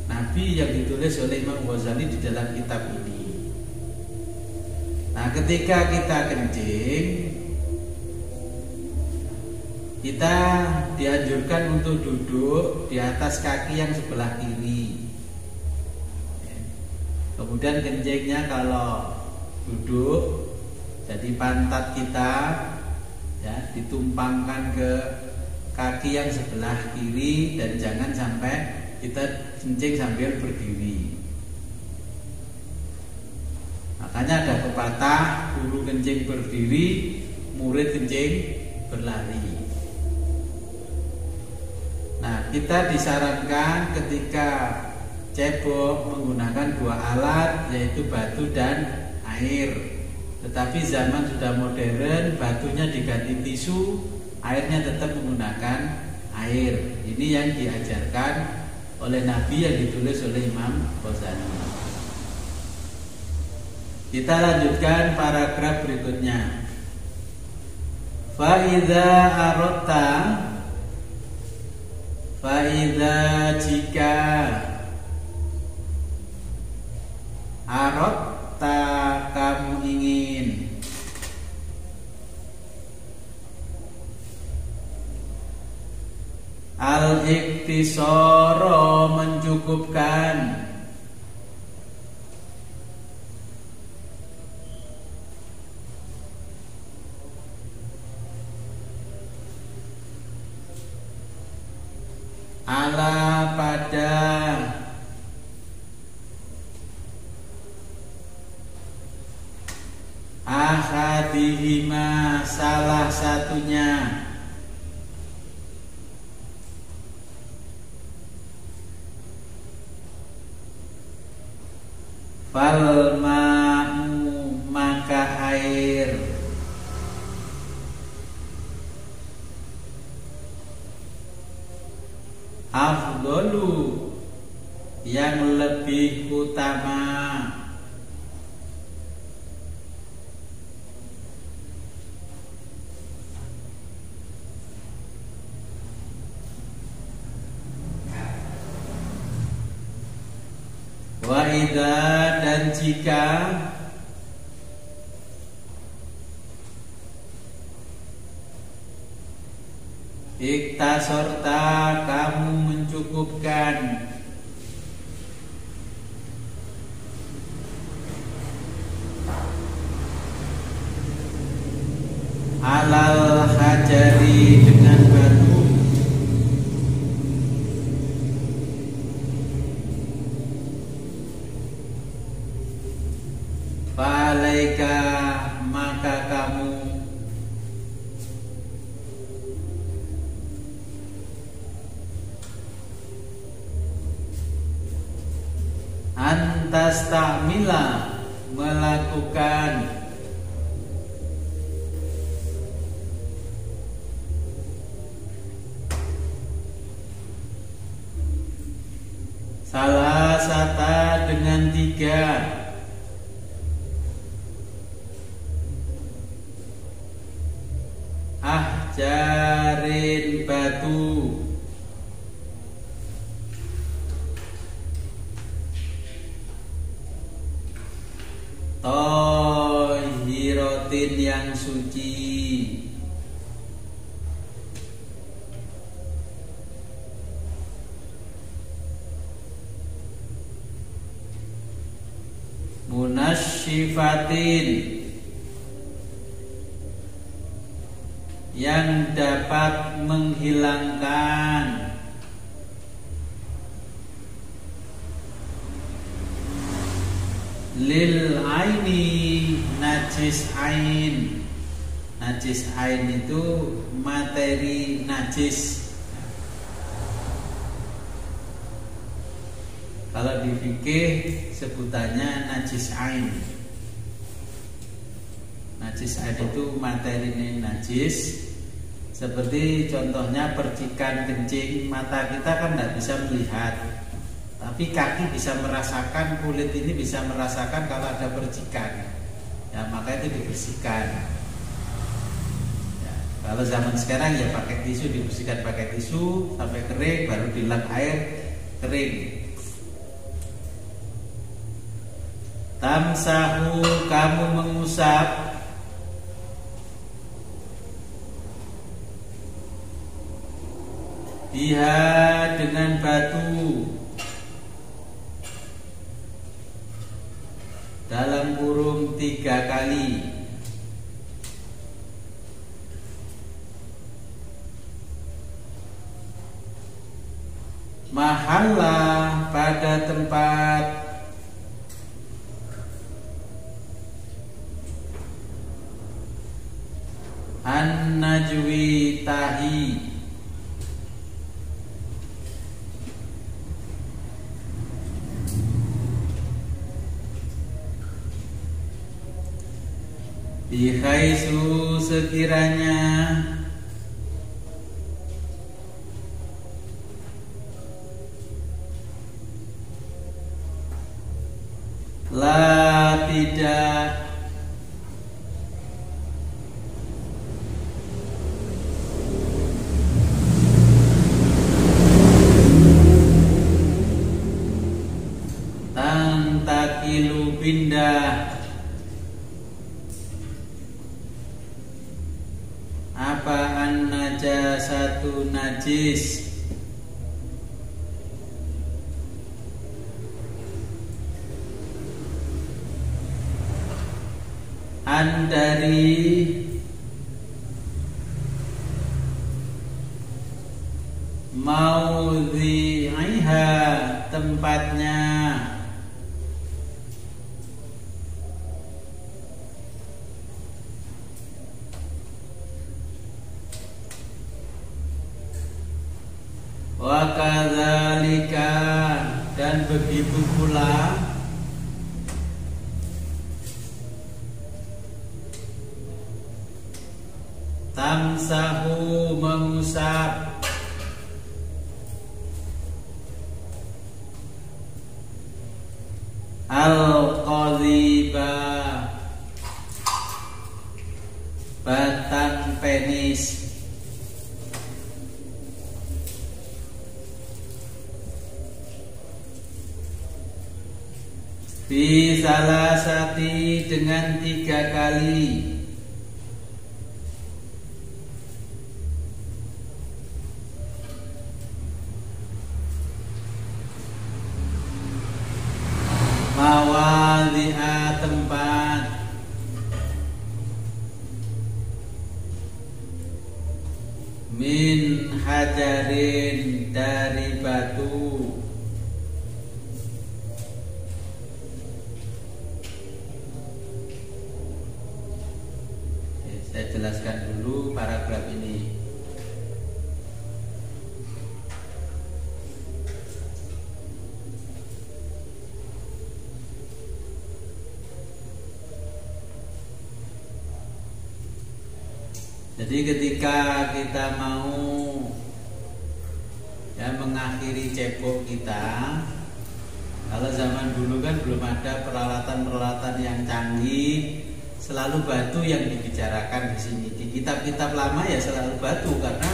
Nabi yang ditulis oleh Imam Ghazali di dalam kitab ini. Nah, ketika kita kencing, kita dianjurkan untuk duduk di atas kaki yang sebelah kiri. Kemudian kencingnya kalau duduk, jadi pantat kita ya ditumpangkan ke kaki yang sebelah kiri dan jangan sampai kita kencing sambil berdiri. Makanya ada pepatah, guru kencing berdiri, murid kencing berlari. Nah, kita disarankan ketika cebok menggunakan dua alat, yaitu batu dan air. Tetapi zaman sudah modern, batunya diganti tisu, airnya tetap menggunakan air. Ini yang diajarkan oleh Nabi yang ditulis oleh Imam Ghazali. Kita lanjutkan paragraf berikutnya. Fa'idha jika arotta kamu ingin Al-iktisara mencukupkan. Ala pada ahadihima salah satunya. Fal ma'u maka air. Afdolu yang lebih utama. Wa idza dan jika iktasorta kamu mencukupkan. Alal hajari dengan batu. Falaika maka kamu antas ta'mila melakukan salah sata dengan 3 ahjarin batu. Tohirotin yang suci. Munasyifatin yang dapat menghilangkan lil aini najis ain. Najis ain itu materi najis. Kalau di fikih sebutannya najis ain. Najis ain itu materi najis. Seperti contohnya percikan kencing, mata kita kan tidak bisa melihat, tapi kaki bisa merasakan, kulit ini bisa merasakan kalau ada percikan. Ya, maka itu dibersihkan. Ya, kalau zaman sekarang ya pakai tisu, dibersihkan pakai tisu sampai kering, baru dilap air kering. Tamsahu kamu mengusap biha dengan batu dalam kurung 3 kali. Mahalla pada tempat an-najwi tahi. Bihaisu sekiranya la tidak tantakilu pindah apa an najasatu najis dari maudhi'iha tempatnya, wa kadzalika dan begitu pula tamsahu mengusap al-qadhiba batang penis, fi salasati dengan 3 kali, mawadhi'a tempat, min hajarin dari batu, saya jelaskan dulu paragraf ini. Jadi ketika kita mau mengakhiri cebok kita, kalau zaman dulu kan belum ada peralatan-peralatan yang canggih, selalu batu yang dibicarakan di sini. Di kitab-kitab lama ya selalu batu, karena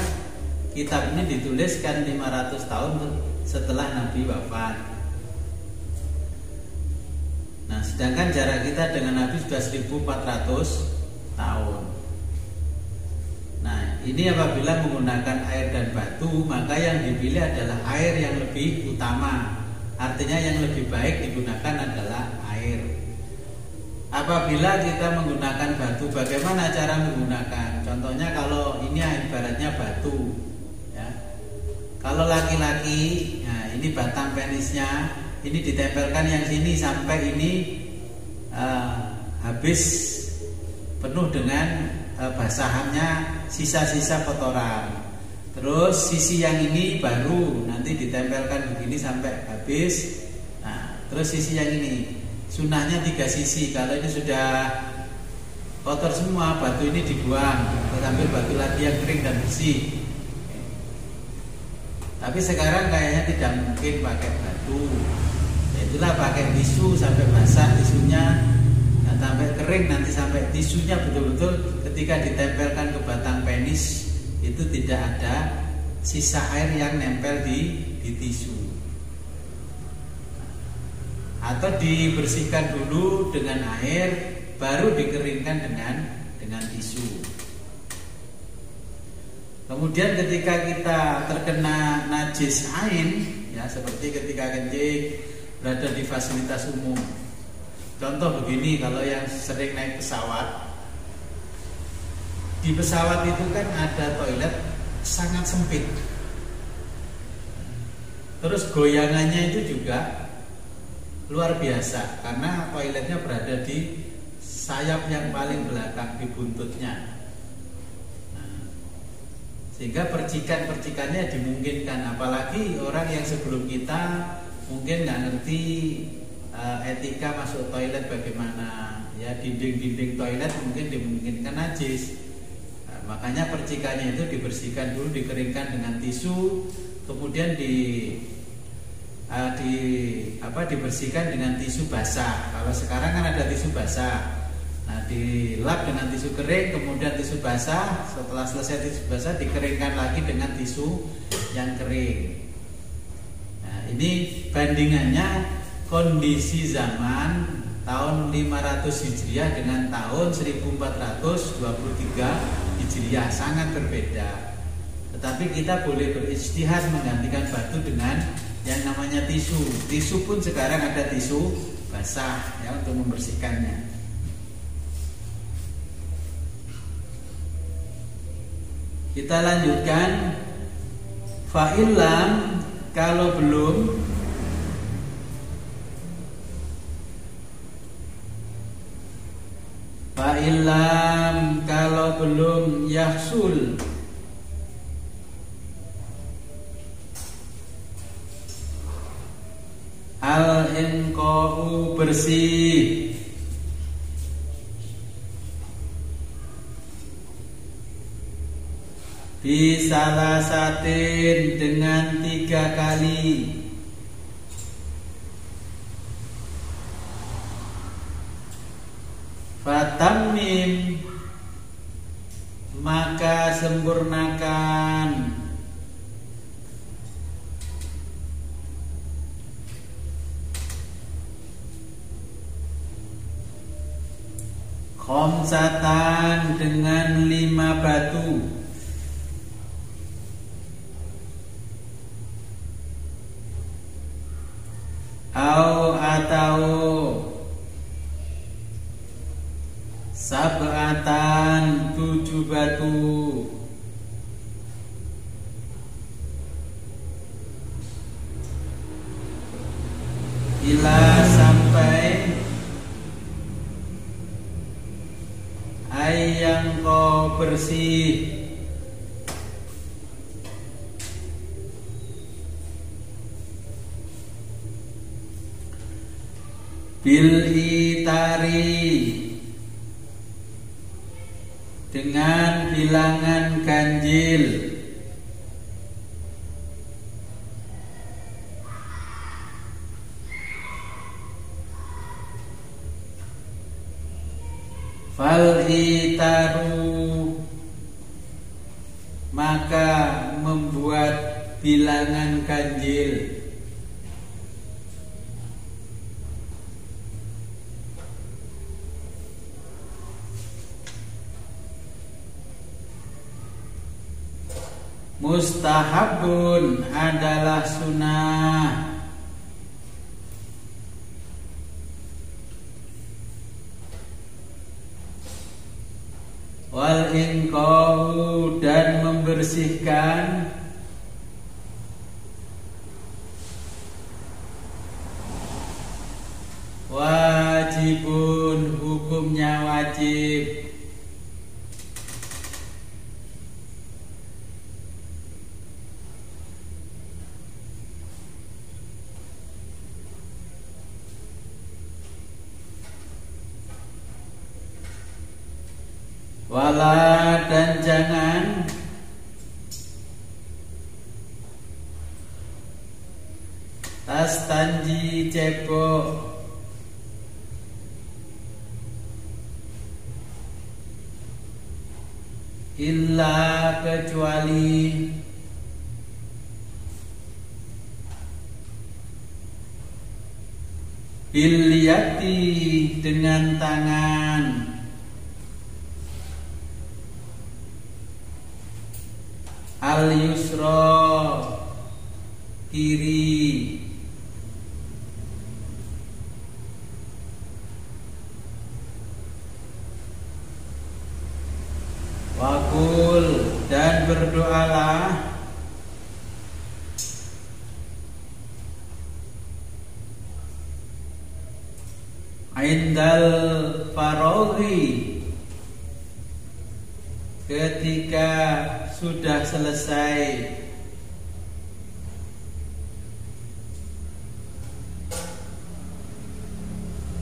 kitab ini dituliskan 500 tahun setelah Nabi wafat. Nah, sedangkan jarak kita dengan Nabi sudah 1400 tahun. Nah, ini apabila menggunakan air dan batu, maka yang dipilih adalah air yang lebih utama. Artinya yang lebih baik digunakan adalah air. Apabila kita menggunakan batu, bagaimana cara menggunakan? Contohnya kalau ini ibaratnya batu, ya. Kalau laki-laki, nah ini batang penisnya, ini ditempelkan yang sini sampai ini habis penuh dengan basahannya, sisa-sisa kotoran. Terus sisi yang ini baru nanti ditempelkan begini sampai habis. Nah, terus sisi yang ini sunahnya 3 sisi. Kalau ini sudah kotor semua, batu ini dibuang, ambil batu lagi yang kering dan bersih. Tapi sekarang kayaknya tidak mungkin pakai batu. Itulah pakai tisu sampai basah tisunya, nah, sampai kering, nanti sampai tisunya betul-betul ketika ditempelkan ke batang penis itu tidak ada sisa air yang nempel di tisu. Atau dibersihkan dulu dengan air, baru dikeringkan dengan tisu. Kemudian ketika kita terkena najis ain, ya seperti ketika kencing berada di fasilitas umum. Contoh begini, kalau yang sering naik pesawat, di pesawat itu kan ada toilet sangat sempit. Terus goyangannya itu juga luar biasa, karena toiletnya berada di sayap yang paling belakang, di buntutnya. Nah, sehingga percikan-percikannya dimungkinkan. Apalagi orang yang sebelum kita mungkin nggak ngerti etika masuk toilet bagaimana, ya dinding-dinding toilet mungkin dimungkinkan najis. Makanya percikannya itu dibersihkan dulu, dikeringkan dengan tisu, kemudian dibersihkan dengan tisu basah. Kalau sekarang kan ada tisu basah, nah dilap dengan tisu kering, kemudian tisu basah. Setelah selesai tisu basah, dikeringkan lagi dengan tisu yang kering. Nah, ini bandingannya kondisi zaman tahun 500 Hijriah dengan tahun 1423 Hijriah, sangat berbeda. Tetapi kita boleh berijtihad menggantikan batu dengan yang namanya tisu. Tisu pun sekarang ada tisu basah, ya, untuk membersihkannya. Kita lanjutkan. Fa'ilam, kalau belum. Fa'ilam, kalau belum. Yahsul, al-inqa'u, bersih. Bisalasatin, dengan 3 kali. Fatammim, maka sempurnakan. Khamsatan, dengan 5 batu. Atau sab'atan, 7 batu. Ila, sampai. Ayang kau bersih. Bil itari, dengan bilangan ganjil. Fal itaru, maka membuat bilangan ganjil. Mustahabun, adalah sunnah. Wal inqa'u, dan membersihkan. Wajibun, hukumnya wajib. Wala, dan jangan. Tastanji, cebok. Illa, kecuali. Bil yati, dengan tangan. Al yusra, kiri. Wakul, dan berdoalah. Indal faroghi, ketika sudah selesai.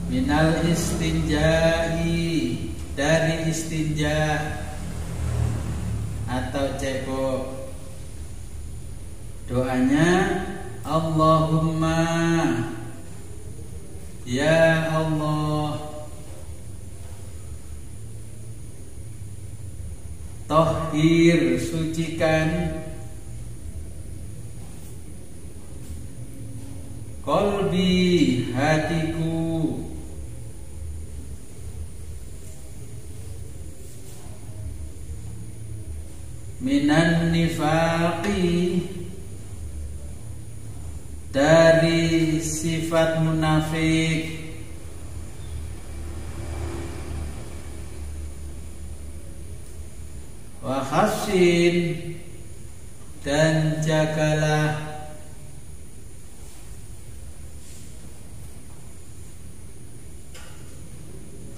Minal istinja'i, dari istinja atau cebok. Doanya Allahumma, ya Allah, tahhir, sucikan. Qalbi, hatiku. Minan nifaqi, dari sifat munafik. Wa hafsin, dan jagalah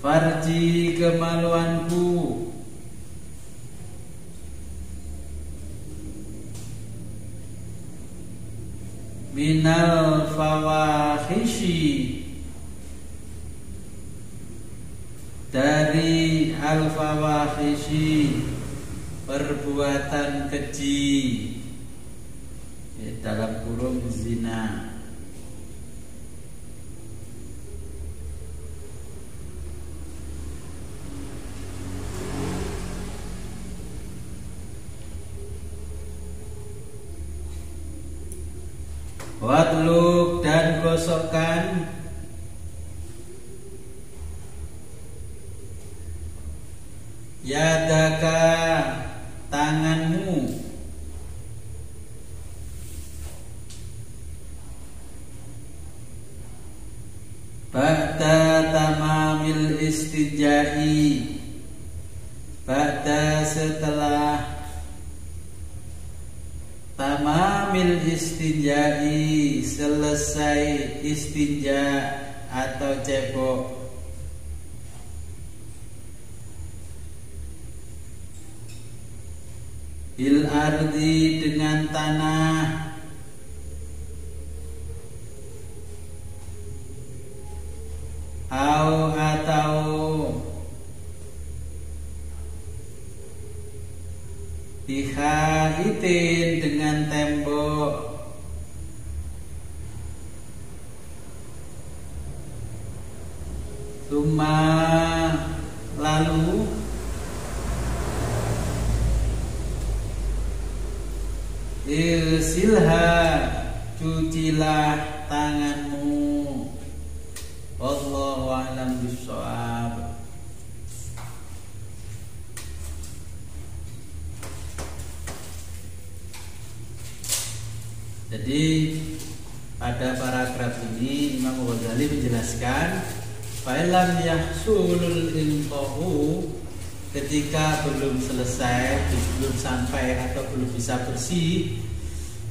farji, kemaluanku, minal fawahishi, dari al-fawahishi, perbuatan keji, dalam kurung zina. Watluk, dan gosokkan yadaka, tanganmu, ba'da tamamil istijai, ba'da, setelah tamamil istinjai, selesai istinja atau cebok. Bil ardi, dengan tanah. Au, atau bihaitin, dengan tembok. Summa, lalu ilsilha, cucilah tanganmu. Wallahu a'lam bishawab. Jadi pada paragraf ini Imam Ghazali menjelaskan fa'ilam yahsulul inqahu, ketika belum selesai, belum sampai atau belum bisa bersih,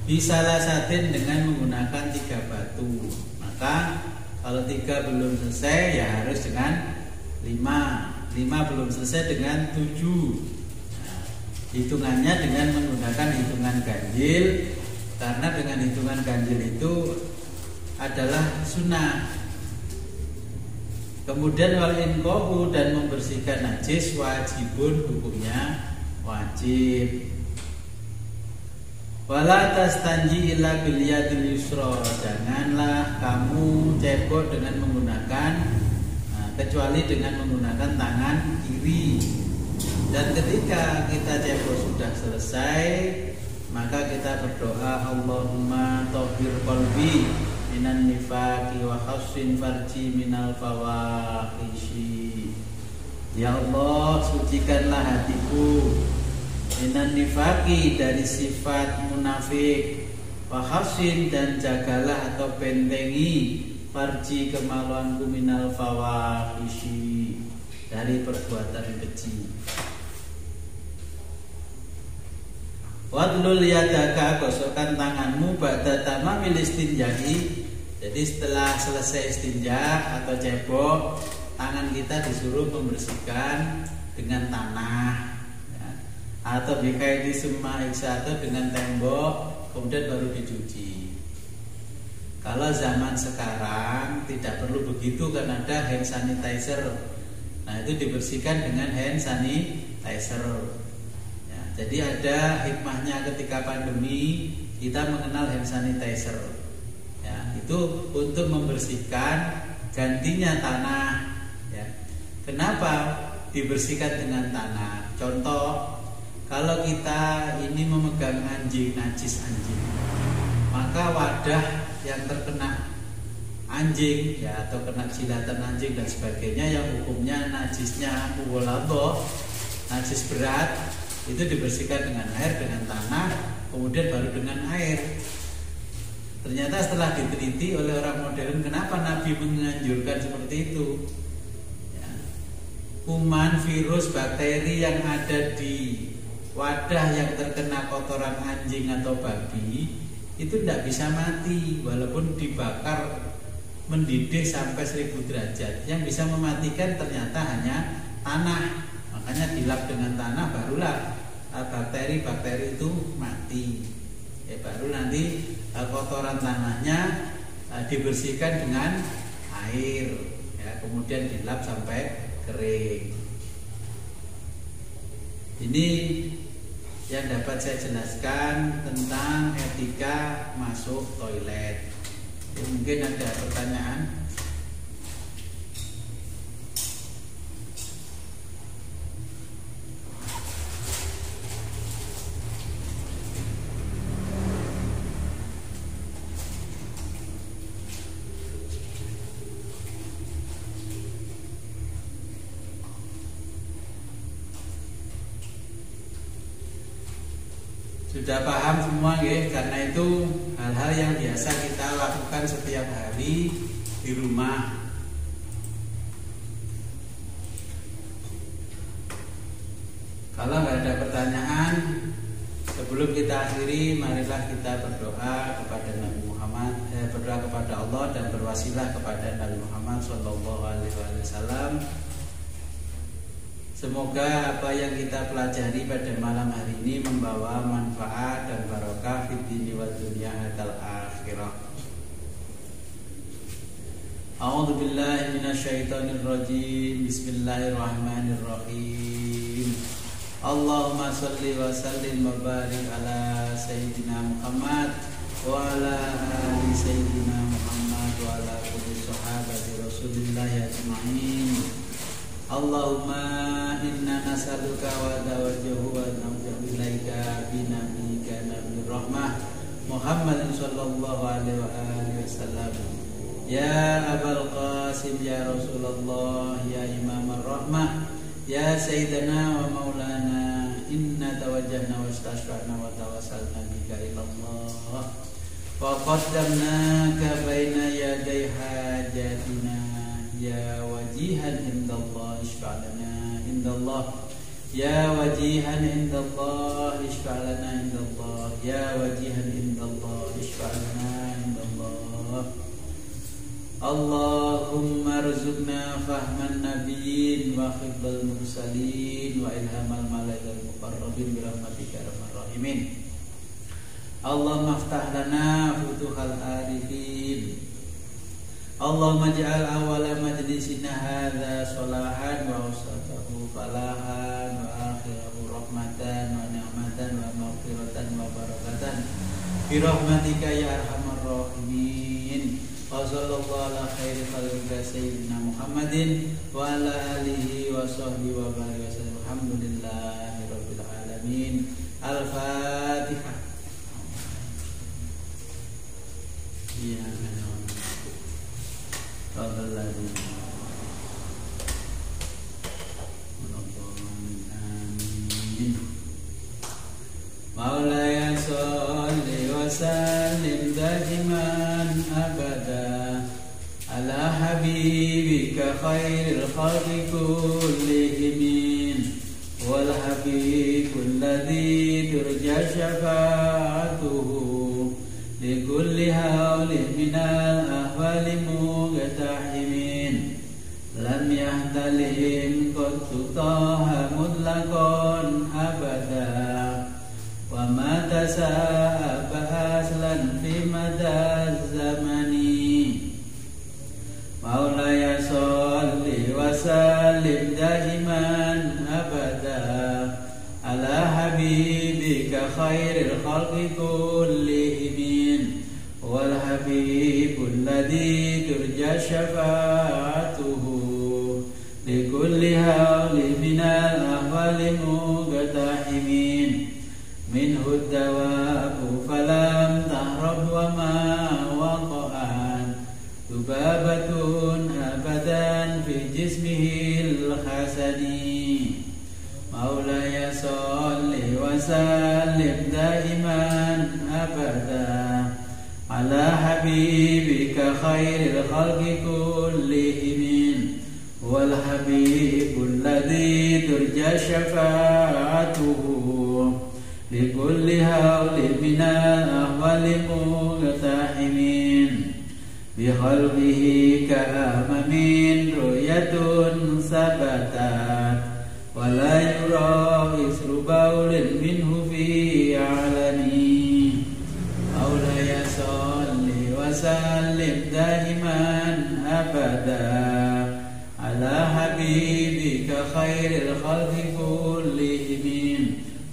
bisa lasatin dengan menggunakan 3 batu. Maka kalau 3 belum selesai ya harus dengan 5 belum selesai dengan 7. Nah, hitungannya dengan menggunakan hitungan ganjil, karena dengan hitungan ganjil itu adalah sunnah. Kemudian wal inqahu, dan membersihkan najis, wajibun, hukumnya wajib. Wala tastanji illa bil yadil yusra, janganlah kamu cebok dengan menggunakan kecuali dengan menggunakan tangan kiri. Dan ketika kita cebok sudah selesai, maka kita berdoa, Allahumma tahhir qalbi minan nifaqi wa khassin farji minal fawahishi. Ya Allah, sucikanlah hatiku minan nifaqi, dari sifat munafik, wa khassin, dan jagalah atau bentengi farji, kemaluanku, minal fawahishi, dari perbuatan keji. Wadlul yadaka, gosokkan tanganmu, ba'da tamamil istinja'i, jadi setelah selesai istinja atau cebok, tangan kita disuruh membersihkan dengan tanah ya, atau bikai di semua atau dengan tembok, kemudian baru dicuci. Kalau zaman sekarang tidak perlu begitu, kan ada hand sanitizer. Nah, itu dibersihkan dengan hand sanitizer. Jadi ada hikmahnya ketika pandemi kita mengenal hand sanitizer. Ya, itu untuk membersihkan, gantinya tanah. Ya. Kenapa dibersihkan dengan tanah? Contoh, kalau kita ini memegang anjing, najis anjing, maka wadah yang terkena anjing ya, atau kena jilatan anjing dan sebagainya, yang hukumnya najisnya mughalladzah, najis berat, itu dibersihkan dengan air, dengan tanah, kemudian baru dengan air. Ternyata setelah diteliti oleh orang modern, kenapa Nabi menganjurkan seperti itu ya, kuman, virus, bakteri yang ada di wadah yang terkena kotoran anjing atau babi itu tidak bisa mati walaupun dibakar mendidih sampai 1000 derajat. Yang bisa mematikan ternyata hanya tanah. Makanya dilap dengan tanah barulah bakteri-bakteri itu mati. Baru nanti kotoran tanahnya dibersihkan dengan air, ya, kemudian dilap sampai kering. Ini yang dapat saya jelaskan tentang etika masuk toilet. Mungkin ada pertanyaan. Sudah paham semua ya? Karena itu hal-hal yang biasa kita lakukan setiap hari di rumah. Kalau nggak ada pertanyaan, sebelum kita akhiri, marilah kita berdoa kepada Nabi Muhammad, berdoa kepada Allah dan berwasilah kepada Nabi Muhammad SAW. Semoga apa yang kita pelajari pada malam hari ini membawa manfaat dan barokah fid dini wad dunya hatal akhirah. A'udzu billahi minasyaitonir rajim. Bismillahirrahmanirrahim. Allahumma shalli wa sallim wa barik ala sayyidina Muhammad wa ala ali sayyidina Muhammad wa ala kulli sahabati Rasulillah ajma'in. Allahumma inna nas'aluka wa tawajjahu wa nawjahu ilaika bi nabiyyika nabiyir rahmah Muhammadin sallallahu alaihi wa alihi wasallam. Ya Abul Qasim ya Rasulullah ya Imam ar-Rahmah ya Sayyidana wa Maulana inna tawajjahna wa istashfa'na wa tawassalna bika ilallah wa qaddamnaka baina yaday hajatina ya wajihan indallah isfa'lana indallah ya wajihan indallah isfa'lana indallah ya wajihan indallah isfa'lana indallah. Allahumma rzuqna fahman nabiyyin wa hifdzal mursalin wa ilhamal malaikal muqarrabin bi rahmatika arhamar rahimin. Allahumma iftah lana futuhal arifin. Allahumma ij'al awwala majlisina hadza salahan wa awsatahu falahan wa akhirahu rahmatan wa ni'matan wa maghfiratan wa barakatan bi rahmatika ya arhamar rahimin. Wa sallallahu ala khairi khalqika sayyidina Muhammadin wa ala alihi wa sahbihi wa barik wasallam. Alhamdulillahi rabbil alamin. Al-Fatihah. Ya Maulaya sholli wa sallim da'iman abada ala habibika khairil khalqi kullihim wal habibul ladzi turja syafa'atuhu li kulli hawlin minal ahwali mughtahimin lam yahtalim qattu taha mutlaqan abada wa ma tasaba aslan fi madaz zamani. Maulaya sholli wa sallim da'iman abada ala habibika khairil khalqi kullihim wal habibul ladzi turja syafa'atuhu li kulli hawli minal ahwali mughtahimin minhu dawabu falam tahrab wa ma waqa'an tubabatun abadan fi jismihil hasani. Maulaya sholli wa sallim da'iman abada ala habibika khairil khalqi kullihim wal habibul ladzi turja syafa'atuhu لكل هول من الأهوال مقتحمين بخلقه كأمم رؤية ثبتت ولا يرى إثر بول منه في علني مولاي صل وسلم دائما أبدا على حبيبك خير الخلق كلهم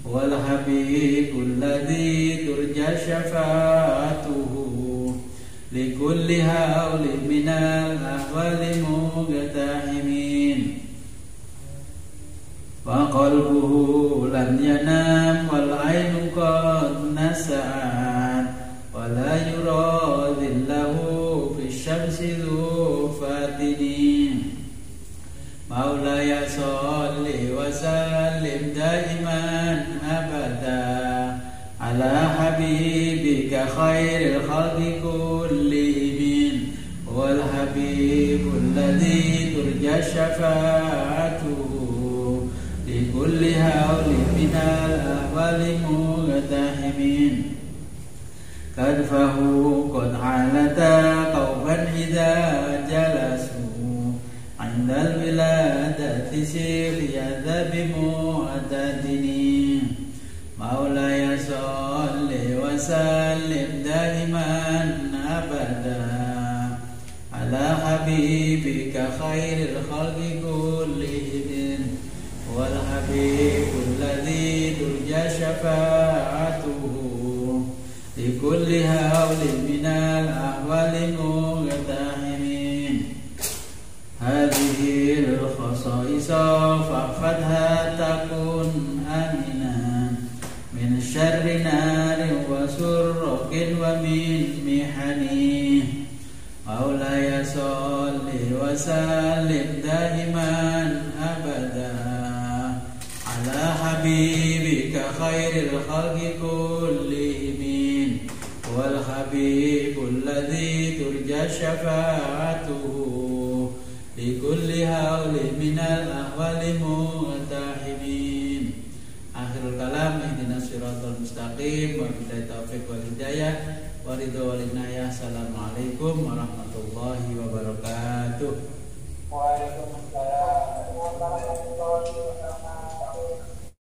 والحبيب الذي ترجى شفاعته لكل هول من الأهوال مقتحمين وقلبه لم ينام والعين قد نسعت ولا يرى ذله في الشمس ذو فاتنين مولاي صل وسلم دائما أبدا على حبيبك خير الخلق كلهم والحبيب الذي ترجى شفاعته لكل هول من الأهوال مقتحمين كتفه قد علتا قوما إذا جلسوا عند الولادة سير يذهب معتدنين مولاي صل وسلم دائما أبدا على حبيبك خير الخلق كلهم والحبيب الذي ترجى شفاعته لكل هول من الأهوال مقتحمين هذه الخصائص فاحفظها تكن آمنا من شر نار وسرق ومن محن مولاي صل وسلم دائما أبدا على حبيبك خير الخلق كلهم والحبيب الذي ترجى شفاعته لكل هول من الأهوال مقتحمين Akhirul kalam ihdinas siratal mustaqim wa billahi taufiq wal hidayah wa ridha wal inayah. Assalamualaikum warahmatullahi wabarakatuh. Waalaikumsalam warahmatullahi wabarakatuh.